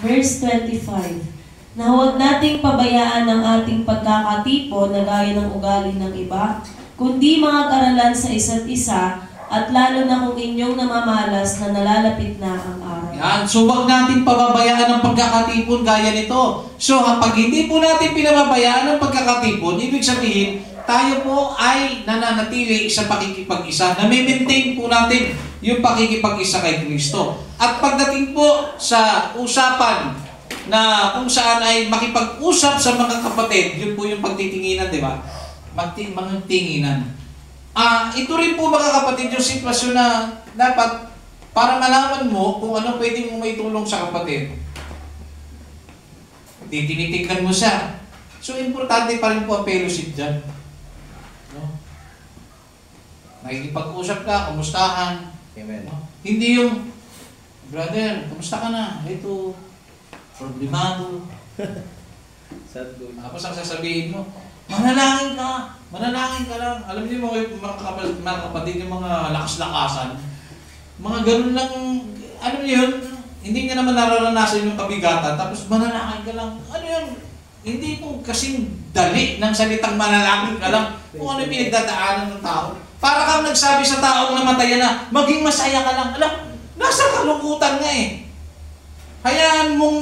Verse 25. Na huwag nating pabayaan ang ating pagkakatipo na gaya ng ugali ng iba, kundi mga karalan sa isa't isa, at lalo na kung inyong namamalas na nalalapit na ang araw. Yan. So, huwag natin pababayaan ang pagkakatipon gaya nito. So, pag hindi po natin pinababayaan ang pagkakatipon, ibig sabihin, tayo po ay nananatili sa pakikipag-isa. Na-maintain po natin yung pakikipag-isa kay Kristo. At pagdating po sa usapan na kung saan ay makipag-usap sa mga kapatid, yun po yung pagtitinginan, di ba? Mga tinginan. Ito rin po mga kapatid yung sitwasyon na dapat para malaman mo kung ano pwede mong maitulong sa kapatid. Tinitignan mo siya. So, importante pa rin po ang fellowship dyan. No? Nakikipag-usap ka, kumustahan. Amen. No? Hindi yung, brother, kumusta ka na? Ito, problemado. Sad good. Tapos ang sasabihin mo, manalangin ka. Manalangin ka lang. Alam niyo mga kapatid, yung mga lakas-lakasan. Mga ganun lang, ano yun, hindi nga naman nararanasan yung kabigatan. Tapos manalangin ka lang. Ano yun? Hindi po kasing dali ng salitang manalangin ka lang kung ano yung pinagdadaanan ng tao. Para kang nagsabi sa taong namatayan na, maging masaya ka lang. Alam, nasa kalungkutan nga eh. Hayaan mong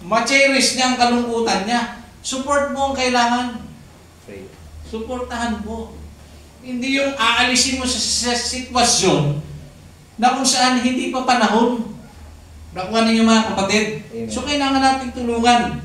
ma-cherish niya ang kalungkutan niya. Support mo ang kailangan. Pray. Suportahan mo. Hindi yung aalisin mo sa sitwasyon na kung saan hindi pa panahon. Nakuha ninyo mga kapatid. Amen. So kailangan natin tulungan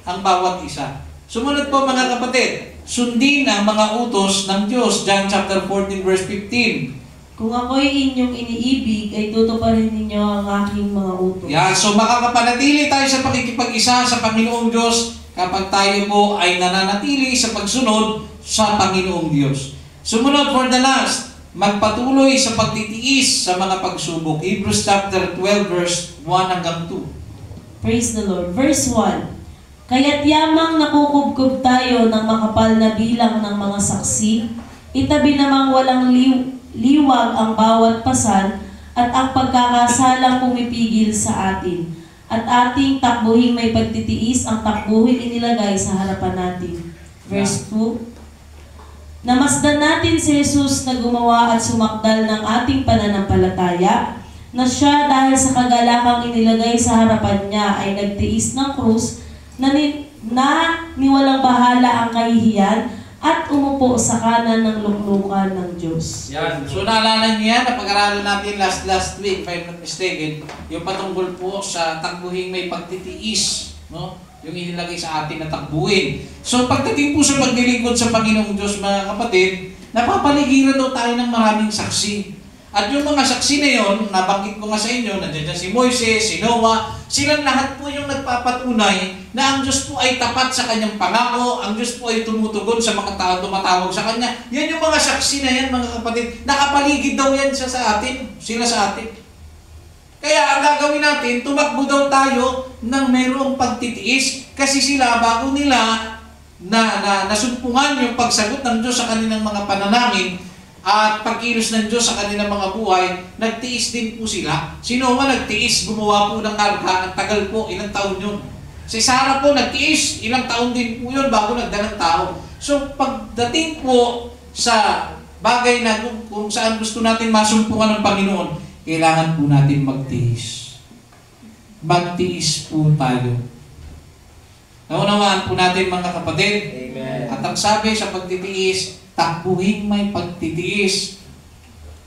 ang bawat isa. Sumunod po mga kapatid, sundin ang mga utos ng Diyos. John chapter 14 verse 15. Kung ako'y inyong iniibig, ay tutuparin ninyo ang aking mga utos. Yeah, so makakapanatili tayo sa pakikipag-isa sa Panginoong Diyos kapag tayo po ay nananatili sa pagsunod sa Panginoong Diyos. Sumunod for the last, magpatuloy sa pagtitiis sa mga pagsubok. Hebrews chapter 12 verse 1 hanggang 2. Praise the Lord. Verse 1. Kaya't yamang nakukubkob tayo ng makapal na bilang ng mga saksi, itabi namang walang liwag ang bawat pasan at ang pagkakasalang pumipigil sa atin. At ating takbuhin may pagtitiis ang takbuhin inilagay sa harapan natin. Verse 2. Namasdan natin si Jesus na gumawa at sumakdal ng ating pananampalataya, na siya dahil sa kagalakang inilagay sa harapan niya ay nagtiis ng krus na niwalang bahala ang kahihiyan at umupo sa kanan ng luklukan ng Diyos. Yan. So naalala niyo yan, napag-aralan natin last week, if I'm not mistaken, yung patungkol po sa takbuhin may pagtitiis, no? Yung inilagay sa atin na takbuhin. So pagdating po sa paglilingkod sa Panginoong Diyos, mga kapatid, napapaligiran daw tayo ng maraming saksi. At yung mga saksi na yon, nabanggit ko nga sa inyo, nandiyan si Moises, si Noah, silang lahat po yung nagpapatunay na ang Diyos po ay tapat sa kanyang pangako, ang Diyos po ay tumutugon sa mga tao tumatawag sa kanya. Yan yung mga saksi na yan, mga kapatid. Nakapaligid daw yan siya sa atin, sila sa atin. Kaya ang gagawin natin, tumakbo daw tayo ng mayroong pagtitiis kasi sila, bago nila nasumpungan yung pagsagot ng Diyos sa kanilang mga panalangin, at pagkilos ng Diyos sa kanilang mga buhay, nagtiis din po sila. Si Noah nagtiis, gumawa po ng arka, ang tagal po, ilang taon yun. Si Sarah po nagtiis, ilang taon din po yun bago nagdalang tao. So pagdating po sa bagay na kung saan gusto natin masumpungan ng Panginoon, kailangan po natin magtiis. Magtiis po tayo. Naunawaan po natin mga kapatid. Amen. At ang sabi sa pagtitiis, takbuhin may pagtitiis.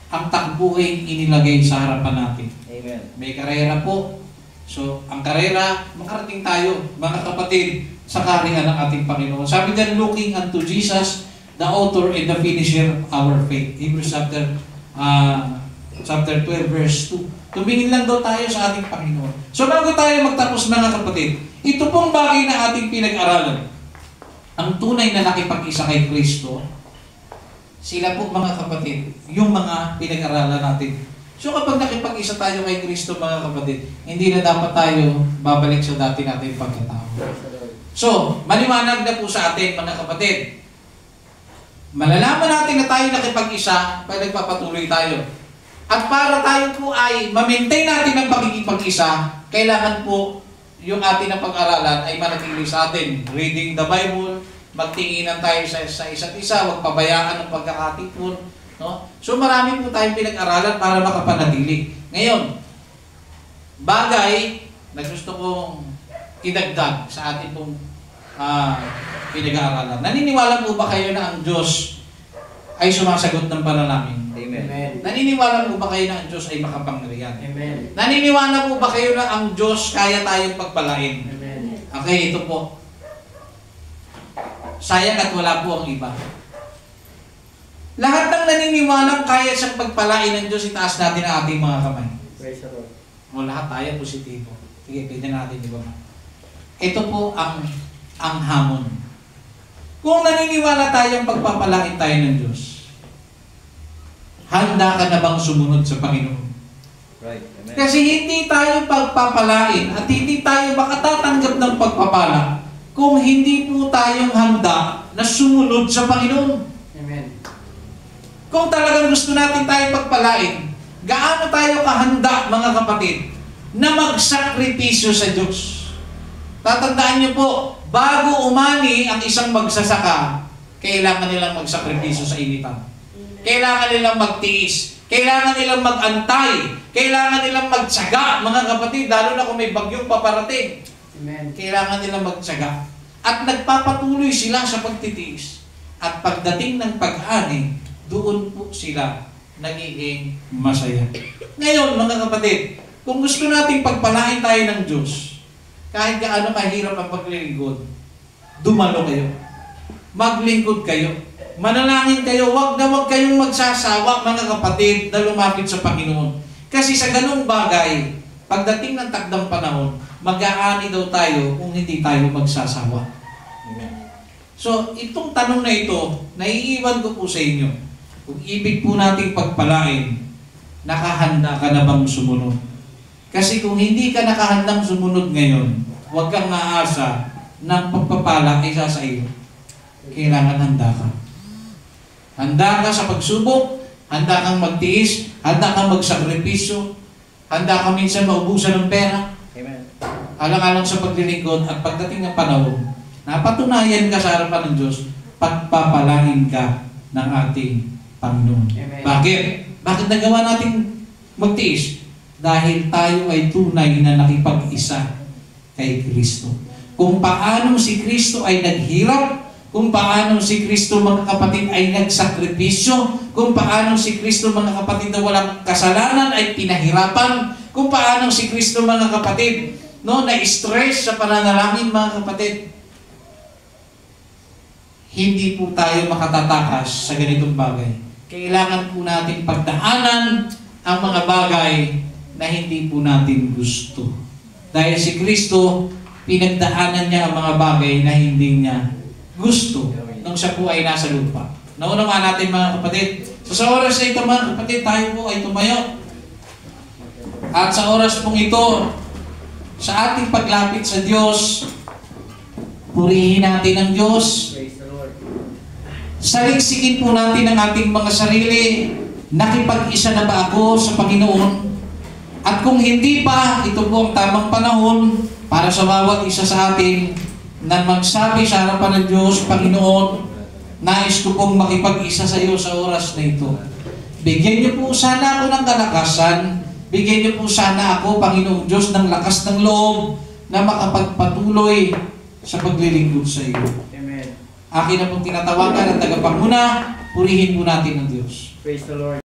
Ang takbuhin inilagay sa harapan natin. Amen. May karera po. So, ang karera, makarating tayo, mga kapatid, sa kaharian ng ating Panginoon. Sabi dyan, looking unto Jesus, the author and the finisher of our faith. Hebrews chapter 12, verse 2. Tumingin lang daw tayo sa ating Panginoon. So, bago tayo magtapos, mga kapatid, ito pong bagay na ating pinag-aralan. Ang tunay na nakipag-isa kay Kristo, sila po, mga kapatid, yung mga pinag-aralan natin. So kapag nakipag-isa tayo kay Kristo, mga kapatid, hindi na dapat tayo babalik sa dati natin pagkatao. So, maliwanag na po sa atin, mga kapatid. Malalaman natin na tayo nakipag-isa pag nagpapatuloy tayo. At para tayo po ay ma-maintain natin ang pagkikipag-isa, kailangan po yung atin na pag-aralan ay manatili sa atin. Reading the Bible, magtinginan tayo sa isa't isa, huwag pabayaan ng pagkakatipon. No? So marami po tayong pinag-aralan para makapanatili. Ngayon, bagay na gusto kong idagdag sa ating pong pinag-aaralan. Naniniwala po ba kayo na ang Diyos ay sumasagot ng panalangin? Amen. Naniniwala po ba kayo na ang Diyos ay makapangyarihan? Amen. Naniniwala po ba kayo na ang Diyos kaya tayong pagpalain? Amen. Okay, ito po. Sayang at wala po ang iba. Lahat ng naniniwalang kaya siyang pagpalain ng Diyos, itaas natin ang ating mga kamay. Praise the Lord. O lahat tayo positibo. Sige, pwede natin, di ba? Ito po ang hamon. Kung naniniwala tayong pagpapalain tayo ng Diyos, handa ka na bang sumunod sa Panginoon? Right. Amen. Kasi hindi tayo pagpapalain at hindi tayo makatatanggap ng pagpapala kung hindi po tayong handa na sumunod sa Panginoon. Amen. Kung talagang gusto natin tayo pagpalain, gaano tayo kahanda, mga kapatid, na magsakripisyo sa Diyos? Tatandaan niyo po, bago umani ang isang magsasaka, kailangan nilang magsakripisyo sa initan. Kailangan nilang magtiis. Kailangan nilang mag-antay. Kailangan nilang magtsaga, mga kapatid, lalo na kung may bagyong paparating. Amen. Kailangan nilang magtsaga. At nagpapatuloy sila sa pagtitiis. At pagdating ng pag-ani, doon po sila nagiging masaya. Ngayon, mga kapatid, kung gusto nating pagpalain tayo ng Diyos, kahit gaano kahirap ang paglilingkod, dumalo kayo. Maglingkod kayo. Manalangin kayo. Huwag kayong magsasawa, mga kapatid, na lumapit sa Panginoon. Kasi sa ganung bagay, pagdating ng takdang panahon, mag-aani daw tayo kung hindi tayo magsasawa. Amen. So, itong tanong na ito, naiiwan ko po sa inyo. Kung ibig po nating pagpalain, nakahanda ka na bang sumunod? Kasi kung hindi ka nakahandang sumunod ngayon, huwag kang maasa ng pagpapala ay sa iyo. Kailangan handa ka. Handa ka sa pagsubok, handa kang magtiis, handa kang magsakripisyo, handa ka minsan maubusan ng pera, Amen. alang-alang sa paglilingkod at pagdating ng panahon, napatunayan ka sa harapan ng Diyos, pagpapalain ka ng ating Panginoon. Amen. Bakit? Bakit nagawa nating magtiis? Dahil tayo ay tunay na nakipag-isa kay Kristo. Kung paano si Kristo ay naghirap, kung paano si Kristo, mga kapatid, ay nagsakripisyo, kung paano si Kristo, mga kapatid, na walang kasalanan ay pinahirapan, kung paano si Kristo, mga kapatid, na-stress sa pananalangin, mga kapatid. Hindi po tayo makatatakas sa ganitong bagay. Kailangan po natin pagdaanan ang mga bagay na hindi po natin gusto. Dahil si Kristo, pinagdaanan niya ang mga bagay na hindi niya gusto nung siya po ay nasa lupa. Naunawaan natin, mga kapatid. So sa oras na ito, mga kapatid, tayo po ay tumayo. At sa oras pong ito, sa ating paglapit sa Diyos, purihin natin ang Diyos. Praise the Lord. Saliksikin po natin ang ating mga sarili. Nakipag-isa na ba ako sa Panginoon? At kung hindi pa, ito po ang tamang panahon para sa bawat isa sa atin na magsabi sa harapan ng Diyos, Panginoon, nais ko pong makipag-isa sa iyo sa oras na ito. Bigyan niyo po sana ako ng kalakasan. Bigyan niyo po sana ako, Panginoong Diyos, ng lakas ng loob na makapagpatuloy sa paglilingkod sa iyo. Amen. Akin na pong tinatawagan at tagapanguna, purihin po natin ang Diyos. Praise the Lord.